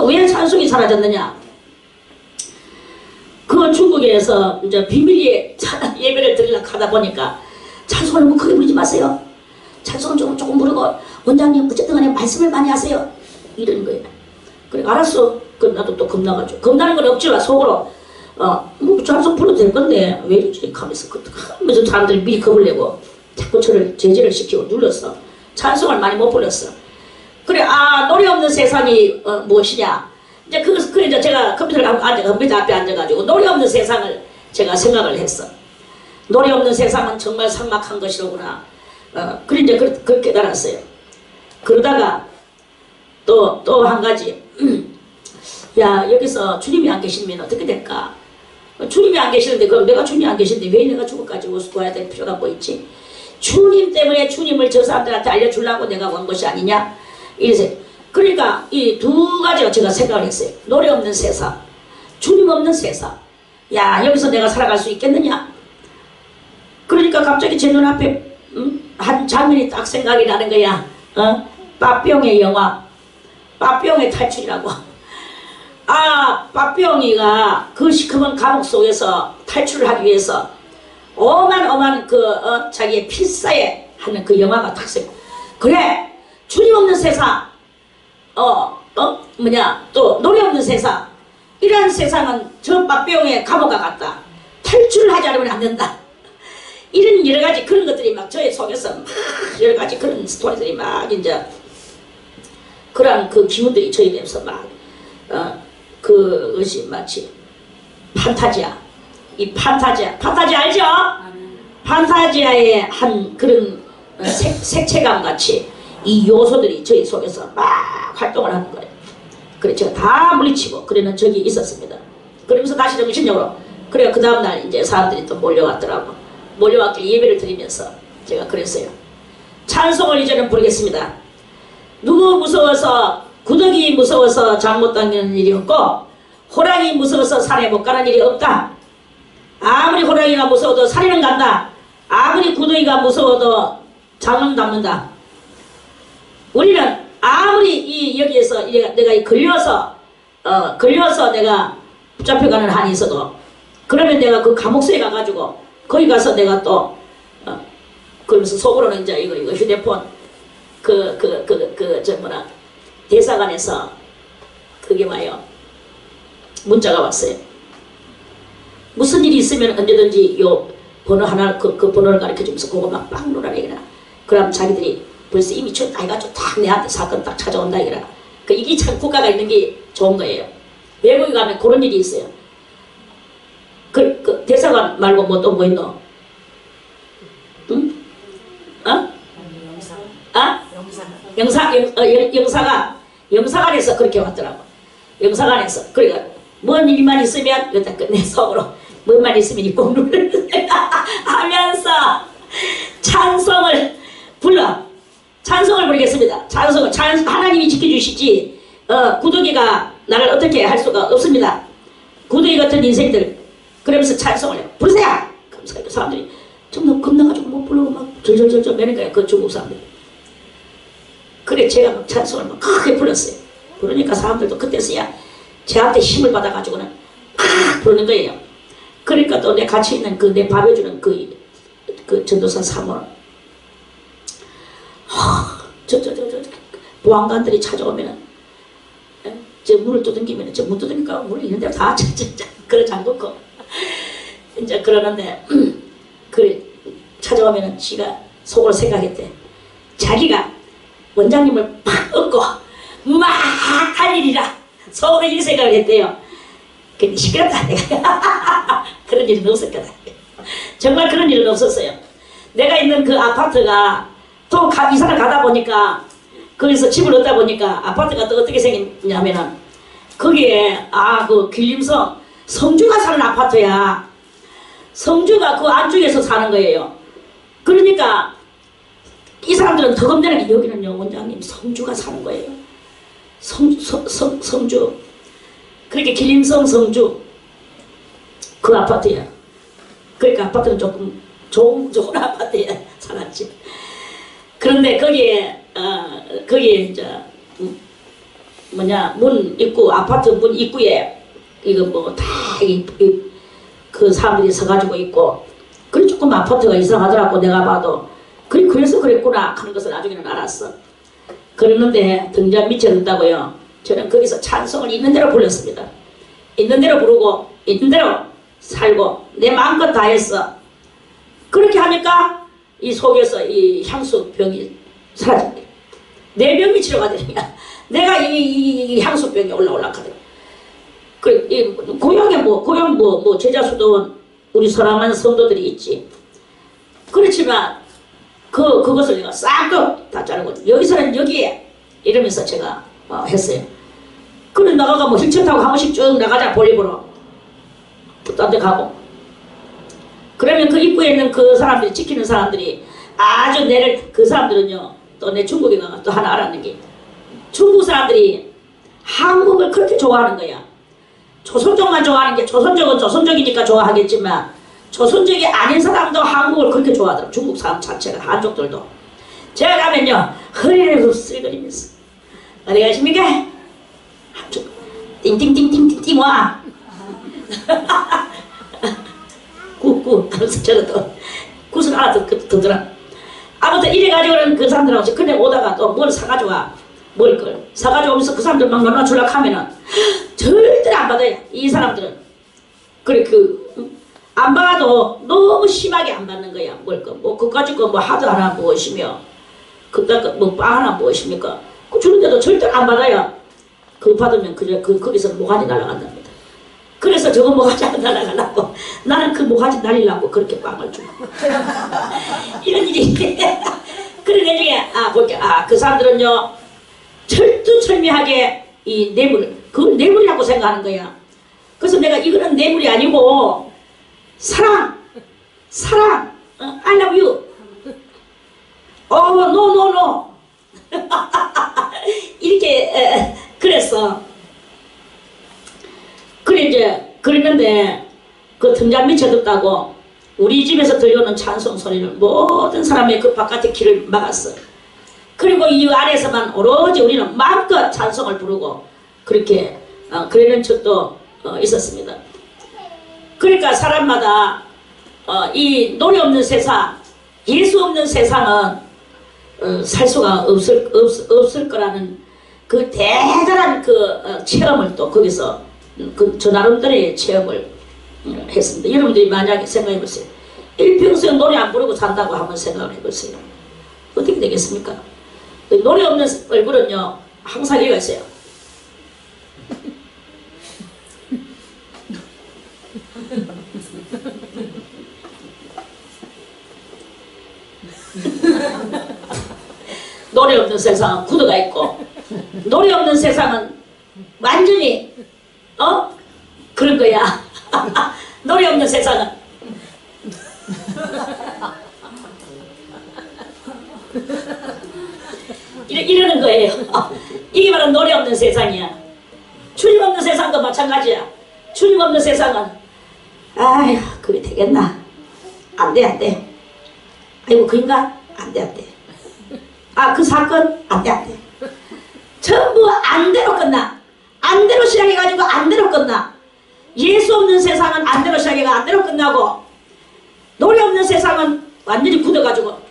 왜 찬송이 사라졌느냐? 그 중국에서 이제 비밀리에 예배를 드리려고 하다 보니까 찬송을 너무 크게 부르지 마세요. 찬송을 조금 부르고 원장님 어쨌든 간에 말씀을 많이 하세요. 이러는 거예요. 그래 알았어. 그 나도 또 겁나가지고 겁나는 건 없지만 속으로 뭐 찬송 불러도 될 건데 왜 이러지 하면서 하면서 사람들이 미리 겁을 내고 자꾸 저를 제지를 시키고 눌렀어. 찬송을 많이 못 불렀어. 그래 노래 없는 세상이 무엇이냐. 이제 그래 이제 제가 컴퓨터 앞에 앉아가지고 노래 없는 세상을 제가 생각을 했어. 노래 없는 세상은 정말 삭막한 것이로구나. 그래 이제 그렇게 깨달았어요. 그러다가 또 한 가지 야 여기서 주님이 안 계시면 어떻게 될까? 주님이 안 계시는데 그럼 내가 주님이 안 계시는데 왜 내가 죽을까지 와야 될 필요가 뭐 있지? 주님 때문에 주님을 저 사람들한테 알려주려고 내가 온 것이 아니냐? 이래서 그러니까 이 두 가지가 제가 생각을 했어요. 노래 없는 세상, 주님 없는 세상. 야 여기서 내가 살아갈 수 있겠느냐? 그러니까 갑자기 제 눈앞에 한 장면이 딱 생각이 나는 거야. 빠삐용의 영화, 빠삐용의 탈출이라고. 빠삐용이가 그 시커먼 감옥 속에서 탈출을 하기 위해서 어마어마한 자기의 필사에 하는 그 영화가 딱 생각. 그래 주님 없는 세상, 또 노래 없는 세상, 이러한 세상은 저 빠삐용의 감옥과 같다. 탈출을 하지 않으면 안 된다. 이런 여러 가지 그런 것들이 막 저의 속에서 막 여러 가지 그런 스토리들이 막 이제 그런 그 기운들이 저희 내면서 막 그것이 마치 판타지아, 이 판타지아 알죠? 판타지아의 한 그런 색채감 같이 이 요소들이 저희 속에서 막 활동을 하는 거예요. 그래 제가 다 물리치고 그래는 저기 있었습니다. 그러면서 다시 정신력으로 그래 그 다음날 이제 사람들이 또 몰려왔더라고. 몰려왔길 예배를 드리면서 제가 그랬어요. 찬송을 이제는 부르겠습니다. 누구 무서워서 구더기 무서워서 잠 못 당기는 일이 없고 호랑이 무서워서 산에 못 가는 일이 없다. 아무리 호랑이가 무서워도 산에는 간다. 아무리 구더기가 무서워도 잠은 담는다. 우리는 아무리 여기에서 내가 걸려서 내가 붙잡혀가는 한이 있어도 그러면 내가 그 감옥소에 가가지고 거기 가서 내가 또 그러면서 속으로는 이제 이거 휴대폰 대사관에서 그게 와요. 문자가 왔어요. 무슨 일이 있으면 언제든지 요 번호 하나 그 번호를 가르쳐주면서 그거 막 빵 누르라 이거라. 그럼 자기들이 벌써 이미 저 나이가 좀 딱 내한테 사건 딱 찾아온다 이거라. 이게 참 국가가 있는 게 좋은 거예요. 외국에 가면 그런 일이 있어요. 그 대사관 말고 뭐 또 뭐 있노? 응? 영사관에서 그렇게 왔더라고. 영사관에서 그러니까 뭔 일만 있으면 여기다 끝내 속으로 뭔만 있으면 이 공부를 하면서 찬송을 부르겠습니다. 하나님이 지켜주시지 구더기가 나를 어떻게 할 수가 없습니다. 구더기 같은 인생들 그러면서 찬송을 부르세요. 그러면서 사람들이 좀 겁나가지고 못 부르고 막 절절절절 매는 거야. 그 중국 사람들. 그래 제가 막 찬송을 막 크게 불렀어요. 그러니까 사람들도 그때서야 제한테 힘을 받아가지고는 부르는 거예요. 그러니까 또 내 같이 있는 내 밥해주는 그 전도사 사모는 보안관들이 찾아오면은 저 문을 두들기면은 저 문 두들기니까 문이 있는데 다 그래 잠그고 이제 그러는데 그래 찾아오면은 지가 속으로 생각했대. 자기가 원장님을 팍 얻고 막 달리리라 속으로 이 생각을 했대요. 근데 시끄럽다 내가 그런 일은 없었거든. 정말 그런 일은 없었어요. 내가 있는 그 아파트가 또 이사를 가다 보니까 거기서 집을 얻다 보니까 아파트가 또 어떻게 생겼냐면은 거기에 그 길림성 성주가 사는 아파트야. 성주가 그 안쪽에서 사는 거예요. 그러니까 이 사람들은 덕음되는 게 여기는요 원장님 성주가 사는 거예요. 성주. 그렇게 길림성 성주 그 아파트야. 그러니까 아파트는 조금 좋은 아파트에 살았지. 그런데 거기에 이제 문 입구 아파트 문 입구에 이거 뭐 다 그 사람들이 서가지고 있고 그래 조금 아파트가 이상하더라고 내가 봐도 그래서 그랬구나 하는 것을 나중에는 알았어. 그랬는데 등잔 밑에 든다고요. 저는 거기서 찬송을 있는 대로 불렀습니다. 있는 대로 부르고 있는 대로 살고 내 마음껏 다 했어. 그렇게 하니까 이 속에서 이 향수병이 사라집니다. 내 병이 치료가 되느냐. 내가 이 향수병이 올라가거든. 고향 제자수도원 우리 사랑하는 성도들이 있지. 그렇지만 그것을 내가 싹 다 자르고 여기서는 여기에 이러면서 제가 했어요. 그래 나가가 뭐 휠체어 타고 한 번씩 쭉 나가자 볼리보로 딴 데 가고 그러면 그 입구에 있는 그 사람들이 지키는 사람들이 아주 그 사람들은요 또 내 중국에 가서 또 하나 알았는 게 중국 사람들이 한국을 그렇게 좋아하는 거야. 조선족만 좋아하는 게 조선족은 조선족이니까 좋아하겠지만 조선족이 아닌 사람도 한국을 그렇게 좋아하더라고. 중국 사람 자체가 한족들도. 제가 가면요 허리를 흡슬거리면서 어디 가십니까? 한쪽 띵띵띵띵띵띵 와 굿굿 하면서 저는 또 굿을 알아듣더라. 아무튼 이래가지고는 그 사람들하고 그냥 오다가 또 뭘 사가지고 와. 먹을 걸 사가지고 오면서 그 사람들 막 놀아주려고 하면은 절대로 안 받아요. 이 사람들은. 그래 안 받아도 너무 심하게 안 받는 거야. 먹을 거. 뭐 그까짓 거 뭐 하드 하나 무엇이며 그딴 뭐빵 하나 무엇입니까? 그 주는데도 절대로 안 받아요. 그거 받으면 거기서 모가지 날아간답니다. 그래서 저거 모가지 안 날아가려고 나는 그 모가지 날리려고 그렇게 빵을 주고 이런 일이 그런 애 중에 그 사람들은요 철두철미하게 이 뇌물 그걸 뇌물이라고 생각하는 거야. 그래서 내가 이거는 뇌물이 아니고 사랑 I love you no 이렇게 그랬어. 그래 이제 그랬는데 그 등잔 밑에 듣다고 우리 집에서 들려오는 찬송 소리를 모든 사람의 그 바깥의 길을 막았어. 그리고 이 안에서만 오로지 우리는 마음껏 찬송을 부르고 그렇게 그러는 적도 있었습니다. 그러니까 사람마다 이 노래 없는 세상, 예수 없는 세상은 살 수가 없을 거라는 그 대단한 그 체험을 또 거기서 저 나름대로의 체험을 했습니다. 여러분들이 만약에 생각해 보세요. 일평생 노래 안 부르고 산다고 한번 생각을 해보세요. 어떻게 되겠습니까? 노래 없는 얼굴은요 항상 얘가 있어요. 노래 없는 세상은 구두가 있고 노래 없는 세상은 완전히 그런 거야. 노래 없는 세상은 이러는 거예요. 이게 바로 노래 없는 세상이야. 주님 없는 세상도 마찬가지야. 주님 없는 세상은 아휴 그게 되겠나? 안돼 아이고 그 인간 안돼 그 사건 안돼 전부 안대로 끝나. 안대로 시작해가지고 안대로 끝나. 예수 없는 세상은 안대로 시작해가 안대로 끝나고 노래 없는 세상은 완전히 굳어가지고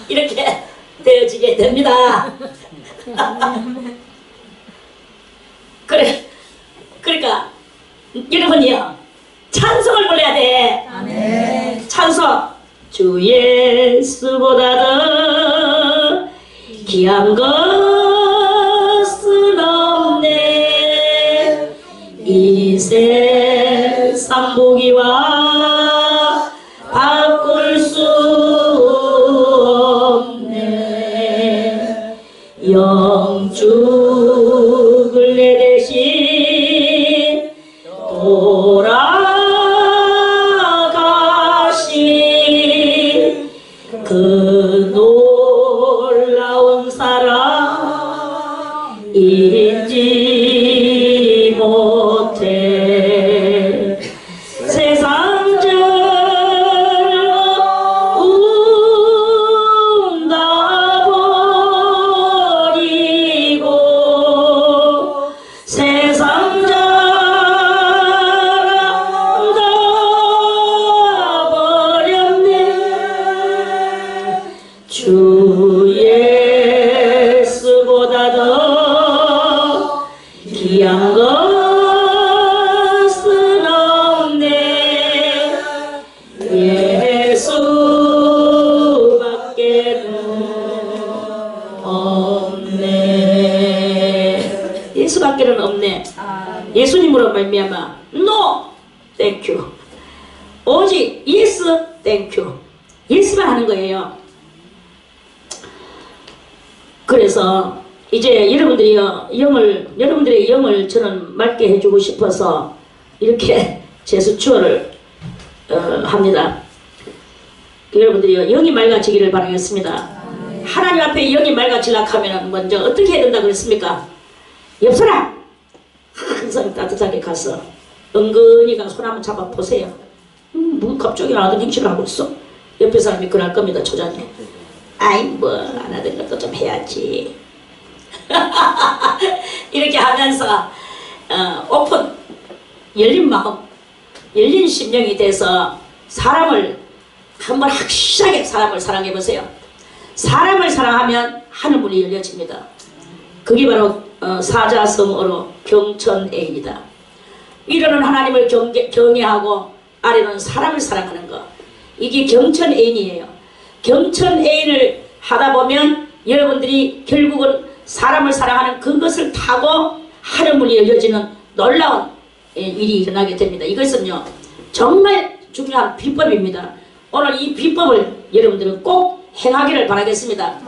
이렇게 되어지게 됩니다. 그러니까 여러분이요 찬송을 불러야 돼. 아멘. 찬송 주 예수보다 더 귀한 것은 없네 이 세상 보기와 바꿀 수 없네 영죽을 내 대신 돌아가신 그 놀라운 사랑 잊지 못해 세상적으로 운다 버리고 세상 자랑다 버렸네 주 예수보다 더 귀한 것은 없네 예수밖에는 없네 예수밖에는 없네 예수님으로 말미암아 No, thank you 오직 Yes, thank you 예수만 하는 거예요. 그래서 이제 여러분들의 영을 저는 맑게 해주고 싶어서 이렇게 제수추어를 합니다. 여러분들이 영이 맑아지기를 바라겠습니다. 하나님 앞에 영이 맑아지려고 하면 먼저 어떻게 해야 된다고 그랬습니까? 옆 사람 항상 따뜻하게 가서 은근히 가서 손 한번 잡아 보세요. 뭐 갑자기 안 하던 행실을 하고 있어. 옆에 사람이 그럴 겁니다. 초장에 아이 뭐 안 하던 것도 좀 해야지 이렇게 하면서 오픈 열린 마음 열린 심령이 돼서 사람을 한번 확실하게 사람을 사랑해 보세요. 사람을 사랑하면 하늘문이 열려집니다. 그게 바로 사자성어로 경천애인이다. 위로는 하나님을 경외하고 아래는 사람을 사랑하는 것 이게 경천애인이에요. 경천애인을 하다 보면 여러분들이 결국은 사람을 사랑하는 그것을 타고 하늘문이 열려지는 놀라운 일이 일어나게 됩니다. 이것은요 정말 중요한 비법입니다. 오늘 이 비법을 여러분들은 꼭 행하기를 바라겠습니다.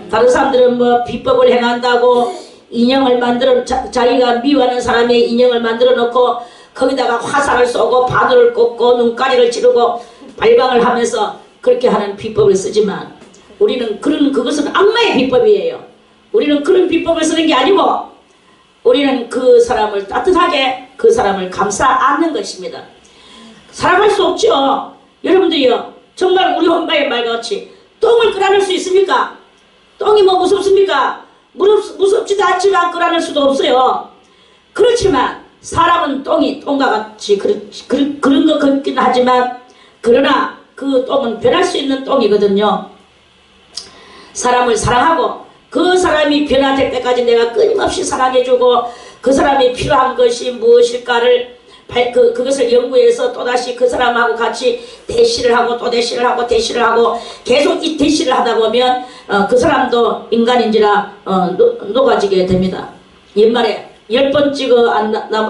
다른 사람들은 뭐 비법을 행한다고 인형을 만들어 자기가 미워하는 사람의 인형을 만들어 놓고 거기다가 화살을 쏘고 바늘을 꽂고 눈가리를 찌르고 발광을 하면서 그렇게 하는 비법을 쓰지만 우리는 그것은 악마의 비법이에요. 우리는 그런 비법을 쓰는 게 아니고 우리는 그 사람을 따뜻하게 그 사람을 감싸 안는 것입니다. 사랑할 수 없죠. 여러분들이요 정말 우리 homba의 말같이 똥을 끌어낼 수 있습니까? 똥이 뭐 무섭습니까? 무섭지도 않지만 끌어낼 수도 없어요. 그렇지만 사람은 똥과 같이 그런 것 같긴 하지만 그러나 그 똥은 변할 수 있는 똥이거든요. 사람을 사랑하고 그 사람이 변화될 때까지 내가 끊임없이 사랑해주고 그 사람이 필요한 것이 무엇일까를 그것을 연구해서 또다시 그 사람하고 같이 대시를 하고 또 대시를 하고 대시를 하고 계속 이 대시를 하다 보면 그 사람도 인간인지라 녹아지게 됩니다. 옛말에 10번 찍어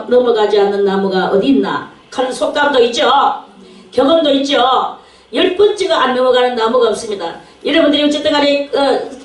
넘어가지 않는 나무가 어디 있나 하는 속담도 있죠. 경험도 있죠. 10번 찍어 안 넘어가는 나무가 없습니다. 여러분들이 어쨌든 간에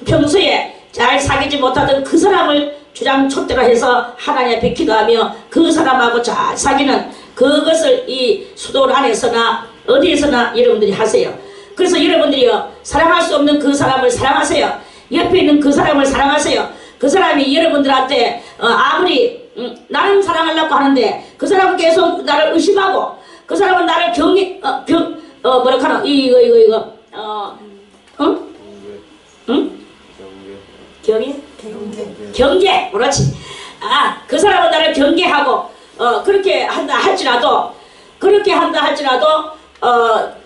평소에 잘 사귀지 못하던 그 사람을 주장촛대로 해서 하나님 앞에 기도하며 그 사람하고 잘 사귀는 그것을 이 수도 안에서나 어디에서나 여러분들이 하세요. 그래서 여러분들이요 사랑할 수 없는 그 사람을 사랑하세요. 옆에 있는 그 사람을 사랑하세요. 그 사람이 여러분들한테 아무리 나는 사랑하려고 하는데 그 사람은 계속 나를 의심하고 그 사람은 나를 뭐라 하나 이거 경계 그렇지. 그 사람은 나를 경계하고 그렇게 한다 할지라도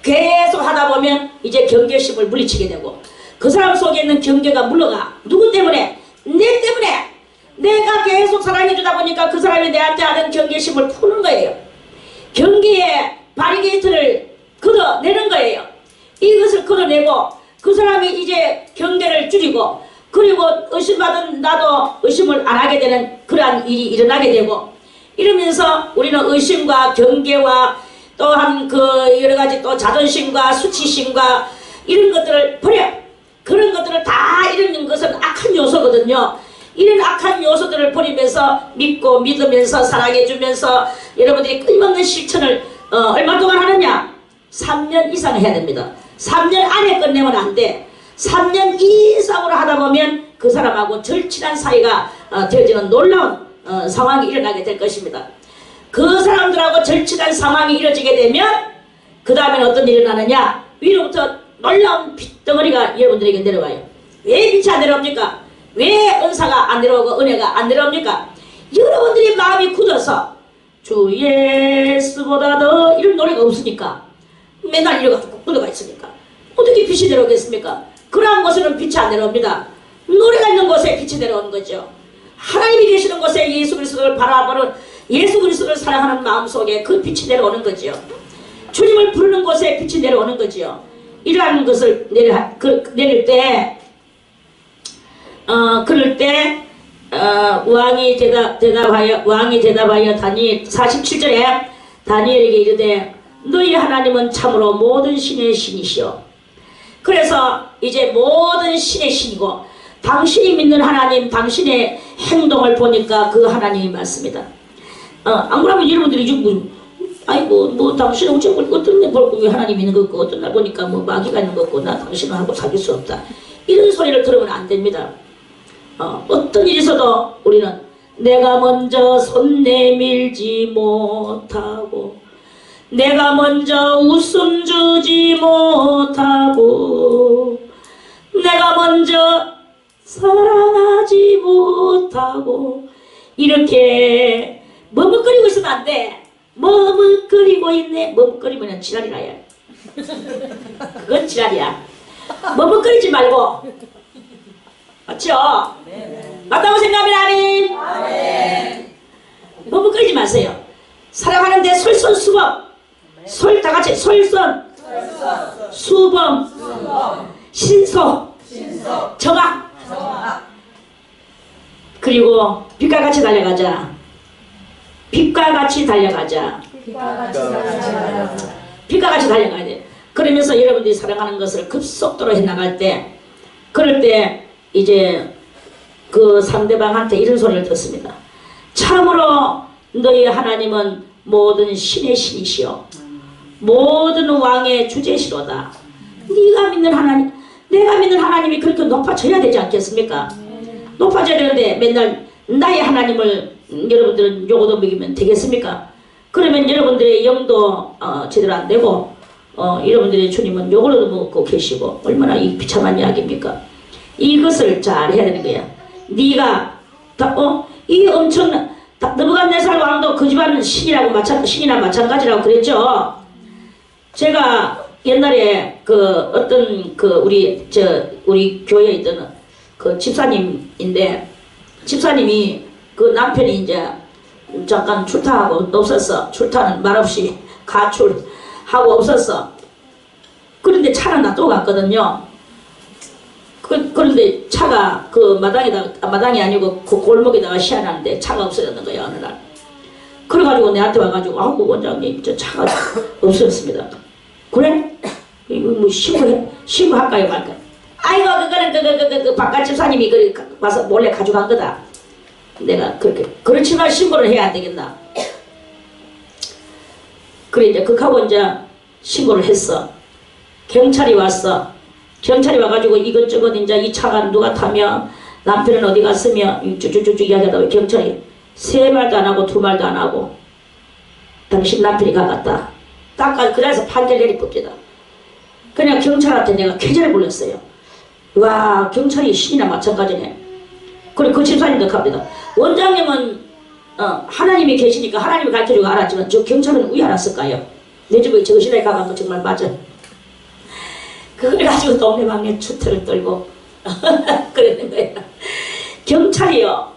계속 하다 보면 이제 경계심을 물리치게 되고 그 사람 속에 있는 경계가 물러가. 누구 때문에? 내 때문에. 내가 계속 사랑해주다 보니까 그 사람이 내한테 하는 경계심을 푸는 거예요. 경계의 바리게이트를 걷어내는 거예요. 이것을 걷어내고 그 사람이 이제 경계를 줄이고 그리고 의심받은 나도 의심을 안 하게 되는 그러한 일이 일어나게 되고, 이러면서 우리는 의심과 경계와 또한 그 여러가지 또 자존심과 수치심과 이런 것들을 버려. 그런 것들을 다 이런 것은 악한 요소거든요. 이런 악한 요소들을 버리면서 믿고 믿으면서 사랑해주면서 여러분들이 끊임없는 실천을 얼마 동안 하느냐? 3년 이상 해야 됩니다. 3년 안에 끝내면 안 돼. 3년 이상으로 하다 보면 그 사람하고 절친한 사이가 되어지는 놀라운 상황이 일어나게 될 것입니다. 그 사람들하고 절친한 상황이 이루어지게 되면 그 다음에는 어떤 일이 일어나느냐? 위로부터 놀라운 빛덩어리가 여러분들에게 내려와요. 왜 빛이 안 내려옵니까? 왜 은사가 안 내려오고 은혜가 안 내려옵니까? 여러분들이 마음이 굳어서 주 예수보다 더 이런 노래가 없으니까, 맨날 이래가지고 꾹 눌러가 있으니까 어떻게 빛이 내려오겠습니까? 그러한 곳에는 빛이 안 내려옵니다. 노래가 있는 곳에 빛이 내려오는 거죠. 하나님이 계시는 곳에 예수 그리스도를 바라보는, 예수 그리스도를 사랑하는 마음속에 그 빛이 내려오는 거죠. 주님을 부르는 곳에 빛이 내려오는 거죠. 이러한 것을 내릴 때, 그럴 때 왕이 대답하여 다니엘 47절에 다니엘에게 이르되 너희 하나님은 참으로 모든 신의 신이시오. 그래서 이제 모든 신의 신이고, 당신이 믿는 하나님, 당신의 행동을 보니까 그 하나님이 맞습니다. 안 그러면 여러분들이 지금 뭐 당신은 어떤 날 보고 왜 하나님 있는 거고, 어떤 날 보니까 뭐 마귀가 있는 거고, 나 당신하고 사귈 수 없다, 이런 소리를 들으면 안 됩니다. 어떤 일이 있어도 우리는 내가 먼저 손 내밀지 못하고, 내가 먼저 웃음 주지 못하고, 내가 먼저 사랑하지 못하고, 이렇게 머뭇거리고 있으면 안 돼. 머뭇거리고 있네. 머뭇거리면 지랄이라야. 그건 지랄이야. 머뭇거리지 말고. 맞죠? 맞다고 생각하면 아멘. 머뭇거리지 마세요. 사랑하는데 솔선수범. 다 같이 솔선, 수범, 신소, 정학. 그리고 빛과 같이 달려가자. 빛과 같이 달려가자. 빛과 같이 달려가야 돼. 그러면서 여러분들이 사랑하는 것을 급속도로 해나갈 때, 그럴 때 이제 그 상대방한테 이런 소리를 듣습니다. 참으로 너희 하나님은 모든 신의 신이시오. 모든 왕의 주제시로다. 네가 믿는 하나님, 내가 믿는 하나님이 그렇게 높아져야 되지 않겠습니까? 높아져야 되는데 맨날 나의 하나님을 여러분들은 요거도 먹이면 되겠습니까? 그러면 여러분들의 영도 제대로 안 되고, 여러분들의 주님은 요거로도 먹고 계시고, 얼마나 이 비참한 이야기입니까? 이것을 잘 해야 되는 거야. 네가 이 엄청난 느부갓네살 왕도 그 집안은 신이나 마찬가지라고 그랬죠. 제가 옛날에 어떤 우리 교회에 있던 그 집사님인데, 집사님이 그 남편이 이제 잠깐 출타하고 없었어. 출타는 말없이 가출하고 없었어. 그런데 차는 놔두고 갔거든요. 그런데 차가 마당이 아니고 그 골목에다가 시원한데 차가 없어졌는 거예요, 어느 날. 그래가지고 내한테 와가지고, 원장님, 저 차가 없어졌습니다. 그래? 이거 뭐 신고할까요, 말까요? 아이고, 그거는 그 바깥 집사님이 와서 몰래 가져간 거다. 내가 그렇지만 신고를 해야 안 되겠나. 그래, 이제 극하고 이제 신고를 했어. 경찰이 왔어. 경찰이 와가지고 이것저것 이제 이 차가 누가 타며 남편은 어디 갔으며 쭉쭉쭉 이야기하다가 경찰이 3말도 안 하고 2말도 안 하고 당신 남편이 가갔다. 그래서 판결 내릴 겁니다. 그냥 경찰한테 내가 쾌재를 불렀어요. 와, 경찰이 신이나 마찬가지네. 그리고 그 집사님도 갑니다. 원장님은 하나님이 계시니까 하나님이 가르쳐주고 알았지만 저 경찰은 왜 알았을까요? 내 집에 정신에 가간 거 정말 맞아. 그걸 가지고 동네방네 추태를 떨고 그랬는 거예요. 경찰이요,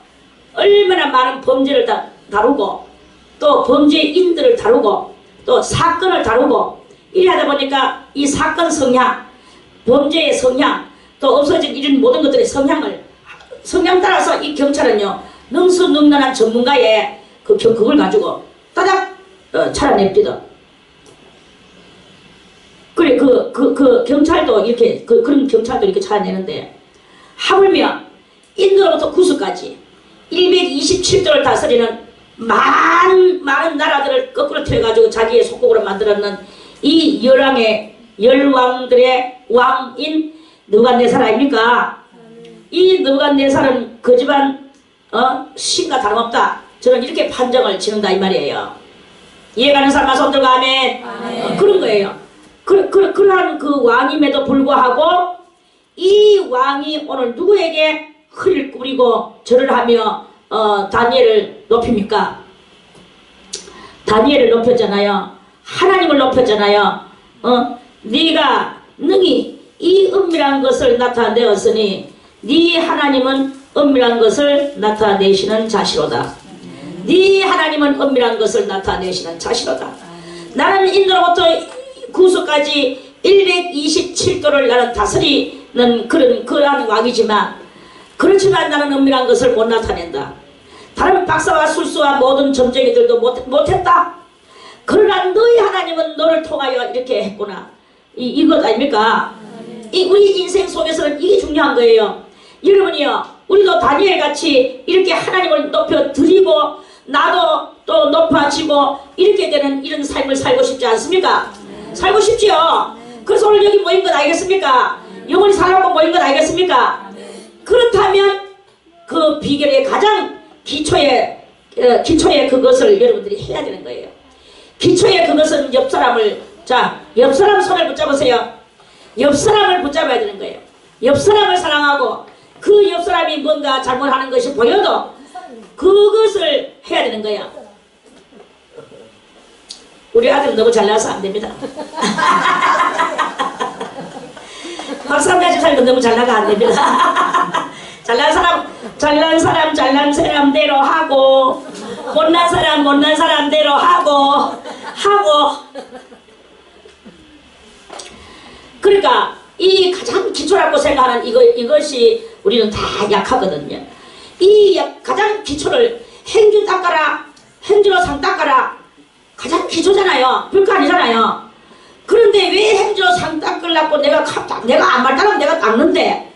얼마나 많은 범죄를 다루고 또 범죄인들을 다루고 또 사건을 다루고 이래 하다 보니까 이 사건 성향, 범죄의 성향, 또 없어진 이런 모든 것들의 성향 따라서 이 경찰은요 능수능란한 전문가의 그걸 가지고 따닥 찾아냅니다. 그래 그 경찰도 이렇게 그런 경찰도 이렇게 찾아내는데 하물며 인도로부터 구수까지 127도를 다스리는 많은 나라들을 거꾸로 틀어가지고 자기의 속국으로 만들었는 이 열왕들의 왕인 느부갓네살 아닙니까? 이 느부갓네살은 그 집안 신과 다름없다. 저는 이렇게 판정을 지는다 이 말이에요. 이해가는 사람 손들과 아멘. 그런 거예요. 그러한 그 왕임에도 불구하고 이 왕이 오늘 누구에게 허리를 꾸리고 절을 하며 다니엘을 높입니까? 다니엘을 높였잖아요. 하나님을 높였잖아요. 네가 능히 이 은밀한 것을 나타내었으니 네 하나님은 은밀한 것을 나타내시는 자시로다. 네 하나님은 은밀한 것을 나타내시는 자시로다. 나는 인도로부터 구수까지 127도를 나는 다스리는 그러한 왕이지만 그렇지만 나는 은밀한 것을 못 나타낸다. 다른 박사와 술수와 모든 점쟁이들도 못했다. 그러나 너희 하나님은 너를 통하여 이렇게 했구나. 이것 아닙니까? 우리 인생 속에서는 이게 중요한 거예요. 여러분이요, 우리도 다니엘같이 이렇게 하나님을 높여드리고 나도 또 높아지고 이렇게 되는 이런 삶을 살고 싶지 않습니까? 살고 싶지요. 그래서 오늘 여기 모인 것 아니겠습니까? 영원히 살라고 모인 것 아니겠습니까? 그렇다면 그 비결의 가장 기초의 그것을 여러분들이 해야 되는 거예요. 기초의 그것은 옆 사람을 손을 붙잡으세요. 옆 사람을 붙잡아야 되는 거예요. 옆 사람을 사랑하고 그 옆 사람이 뭔가 잘못하는 것이 보여도 그것을 해야 되는 거예요. 우리 아들은 너무 잘나서 안 됩니다. 박사님 살도 너무 잘나가 안 됩니다. 잘난 사람 잘난 사람대로 하고 못난 사람 못난 사람대로 하고 그러니까 이 가장 기초라고 생각하는 이것이 우리는 다 약하거든요. 이 가장 기초를 행주 닦아라, 행주로 상 닦아라, 가장 기초잖아요. 별거 아니잖아요. 그런데 왜 행주로 상 닦으려고 내가 안 말따라면 내가 닦는데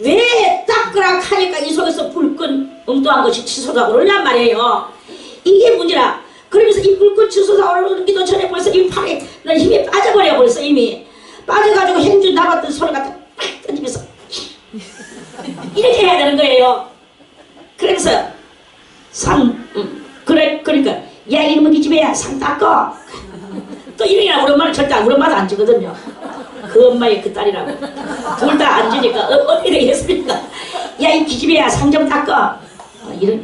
왜 닦으라 하니까 이 속에서 불끈 엉뚱한 것이 치솟아 오르냔 말이에요. 이게 문제라. 그러면서 이 불끈 치솟아 오르기도 전에 벌써 이 팔에 힘이 빠져버려 벌써 이미 빠져가지고 행주 나갔던 손을 갖다 팍 던지면서 이렇게 해야 되는 거예요. 그래서 그러니까 야 이놈의 기집애야 상 닦어. 또 이러니까 우리 엄마는 절대 우리 엄마도 안 주거든요. 그 엄마의 그 딸이라고 둘 다 안 주니까 어떻게 되겠습니까? 야 이 기집애야 상 좀 닦어. 이런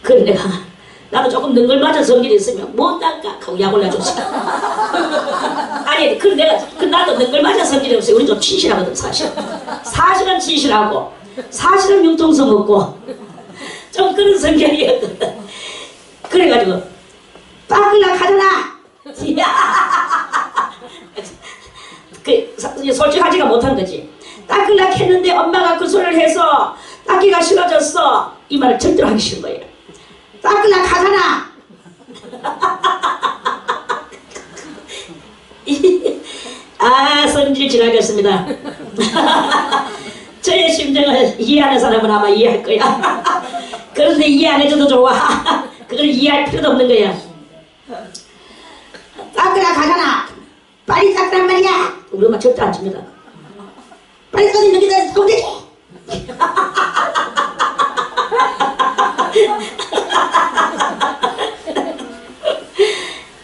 그래 내가 나도 조금 능글맞은 성질이 있으면 못 닦아 하고 약 올려줬어. 아니 나도 능글맞은 성질이 없어요. 우리 좀 진실하거든. 사실은 진실하고 사실은 융통성 없고 좀 그런 성격이었거든. 그래가지고 닦으려 하잖아. 솔직하지가 못한 거지. 닦으려 했는데 엄마가 그 소리를 해서 닦기가 싫어졌어. 이 말을 절대로 하기 싫은 거예요. 닦으려 하잖아. 성질 지나겠습니다. 저의 심정을 이해하는 사람은 아마 이해할 거야. 그런데 이해 안 해줘도 좋아. 그걸 이해할 필요도 없는 거야. 닦으라 가잖아. 빨리 닦으란 말이야. 우리 엄마 절대 안 줍니다. 빨리 닦아서 있는 게 더 되지.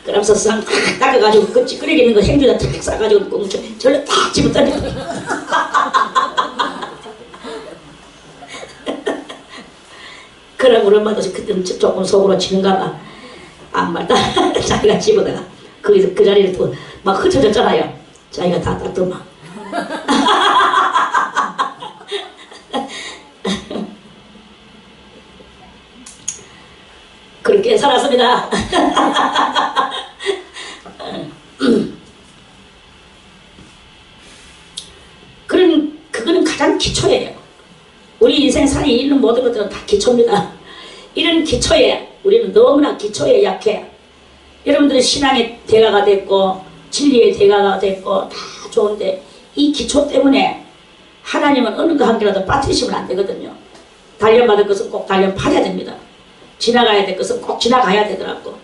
그러면서 싹 닦아가지고 그 찌끄레기 있는 거 행주에다 탁 싸가지고 꽁쳐 절로 탁 집어던져. 그럼 우리 엄마도 그때는 조금 속으로 치는가 봐. 안 말다 자기가 집어다가 그 자리를 또 막 흩어졌잖아요. 자기가 다 닦더만. 그렇게 살았습니다. 기초예요. 우리 인생 살이 있는 모든 것들은 다 기초입니다. 이런 기초에 우리는 너무나 기초에 약해. 여러분들이 신앙의 대가가 됐고 진리의 대가가 됐고 다 좋은데 이 기초 때문에 하나님은 어느 거 한 개라도 빠뜨리시면 안 되거든요. 단련받을 것은 꼭 단련받아야 됩니다. 지나가야 될 것은 꼭 지나가야 되더라고.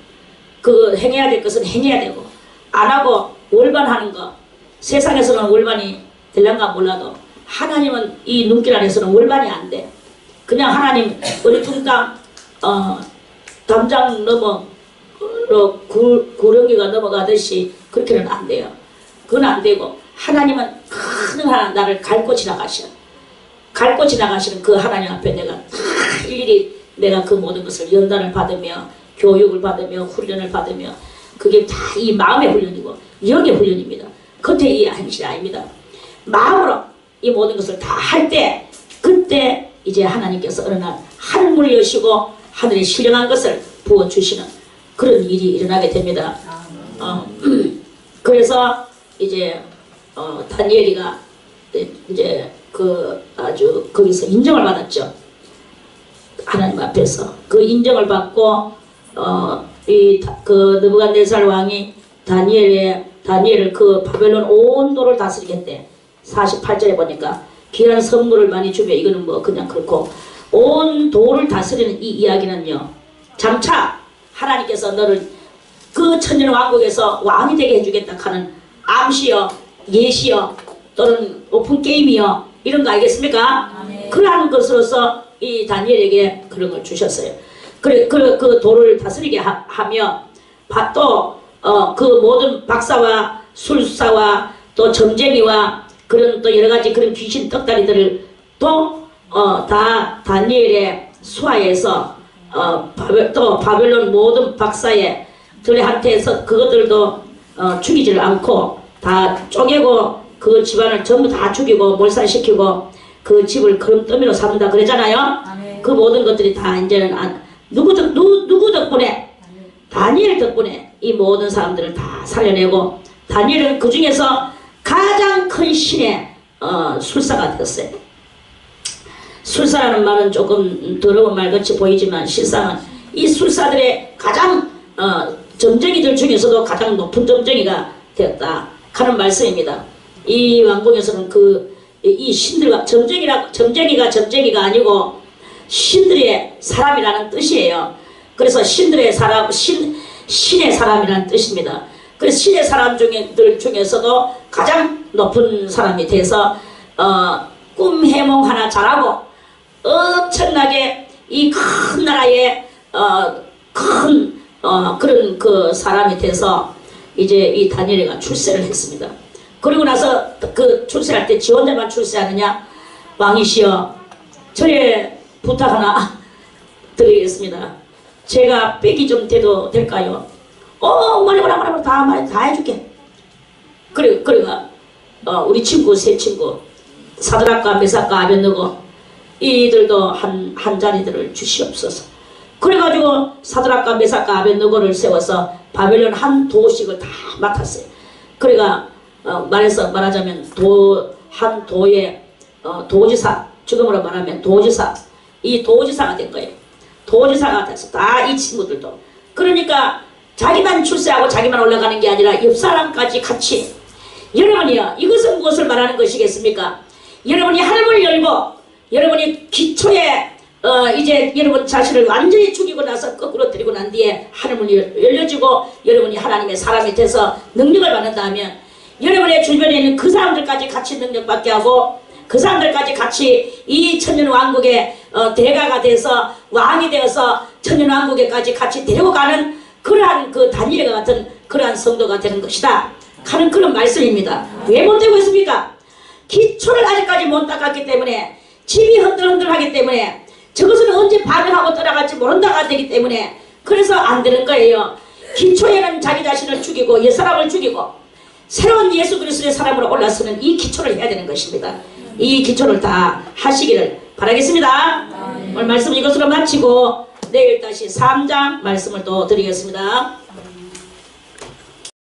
그 행해야 될 것은 행해야 되고 안 하고 월반하는 거 세상에서는 월반이 될란가 몰라도 하나님은 이 눈길 안에서는 월반이 안 돼. 그냥 하나님 어리둥당 담장 넘어 구렁이가 넘어가듯이 그렇게는 안 돼요. 그건 안 되고 하나님은 큰 나를 밟고 지나가셔. 밟고 지나가시는 그 하나님 앞에 내가 다 일일이 내가 그 모든 것을 연단을 받으며 교육을 받으며 훈련을 받으며 그게 다 이 마음의 훈련이고 영의 훈련입니다. 겉에 이 행실이 아닙니다. 마음으로 이 모든 것을 다 할 때 그때 이제 하나님께서 어느 날 하늘문을 여시고 하늘에 신령한 것을 부어주시는 그런 일이 일어나게 됩니다. 그래서 이제 다니엘이가 이제 그 아주 거기서 인정을 받았죠. 하나님 앞에서 그 인정을 받고 그 느부갓네살 왕이 다니엘을 그 바벨론 온 도를 다스리겠대. 48절에 보니까 귀한 선물을 많이 주며 이거는 뭐 그냥 그렇고 온 도를 다스리는 이 이야기는요. 장차 하나님께서 너를 그 천년 왕국에서 왕이 되게 해주겠다 하는 암시여 예시여 또는 오픈 게임이여 이런 거 알겠습니까? 그러한 것으로서 이 다니엘에게 그런 걸 주셨어요. 그 도를 다스리게 하며 또 그 모든 박사와 술사와 또 점쟁이와 그런 또 여러 가지 그런 귀신 떡다리들을 또 다 다니엘의 수하에서 또 바벨론 모든 박사의 들한테서 그것들도 죽이지를 않고 다 쪼개고 그 집안을 전부 다 죽이고 몰살시키고 그 집을 그름더미로 삼는다 그러잖아요. 그 모든 것들이 다 이제는 누구 덕분에 다니엘 덕분에 이 모든 사람들을 다 살려내고 다니엘은 그 중에서 가장 큰 신의 술사가 되었어요. 술사라는 말은 조금 더러운 말같이 보이지만 실상은 이 술사들의 가장 점쟁이들 중에서도 가장 높은 점쟁이가 되었다 하는 말씀입니다. 이 왕궁에서는 이 신들과 점쟁이가 아니고 신들의 사람이라는 뜻이에요. 그래서 신들의 사람, 신의 사람이라는 뜻입니다. 그래서 신의 사람들 중에서도 가장 높은 사람이 돼서 꿈 해몽 하나 잘하고 엄청나게 이 큰 나라의 그런 그 사람이 돼서 이제 이 다니엘이가 출세를 했습니다. 그리고 나서 그 출세할 때 지 혼자만 출세하느냐? 왕이시여 저의 부탁 하나 드리겠습니다. 제가 빽이 좀 돼도 될까요? 뭐라 다 해줄게. 그래가 우리 친구 세 친구 사드락과 메삭과 아벳느고 이들도 한 자리들을 주시옵소서. 그래가지고 사드락과 메삭과 아벳느고를 세워서 바벨론 한 도씩을 다 맡았어요. 그래가 말하자면 한 도의 도지사, 지금으로 말하면 도지사, 이 도지사가 된 거예요. 도지사가 돼서 다 이 친구들도. 그러니까 자기만 출세하고 자기만 올라가는 게 아니라 옆 사람까지 같이. 여러분이요, 이것은 무엇을 말하는 것이겠습니까? 여러분이 하늘을 열고 여러분이 기초에 이제 여러분 자신을 완전히 죽이고 나서 거꾸로 들이고 난 뒤에 하늘문이 열려지고 여러분이 하나님의 사람이 돼서 능력을 받는다면 여러분의 주변에 있는 그 사람들까지 같이 능력받게 하고 그 사람들까지 같이 이 천년왕국의 대가가 돼서 왕이 되어서 천년왕국에까지 같이 데리고 가는 그러한 그 다니엘과 같은 그러한 성도가 되는 것이다 하는 그런 말씀입니다. 왜 못 되고 있습니까? 기초를 아직까지 못 닦았기 때문에 집이 흔들흔들하기 때문에 저것은 언제 반응하고 떠나갈지 모른다가 되기 때문에 그래서 안 되는 거예요. 기초에는 자기 자신을 죽이고 옛사람을 죽이고 새로운 예수 그리스도의 사람으로 올라서는 이 기초를 해야 되는 것입니다. 이 기초를 다 하시기를 바라겠습니다. 오늘 말씀 이것으로 마치고 내일 다시 3장 말씀을 또 드리겠습니다.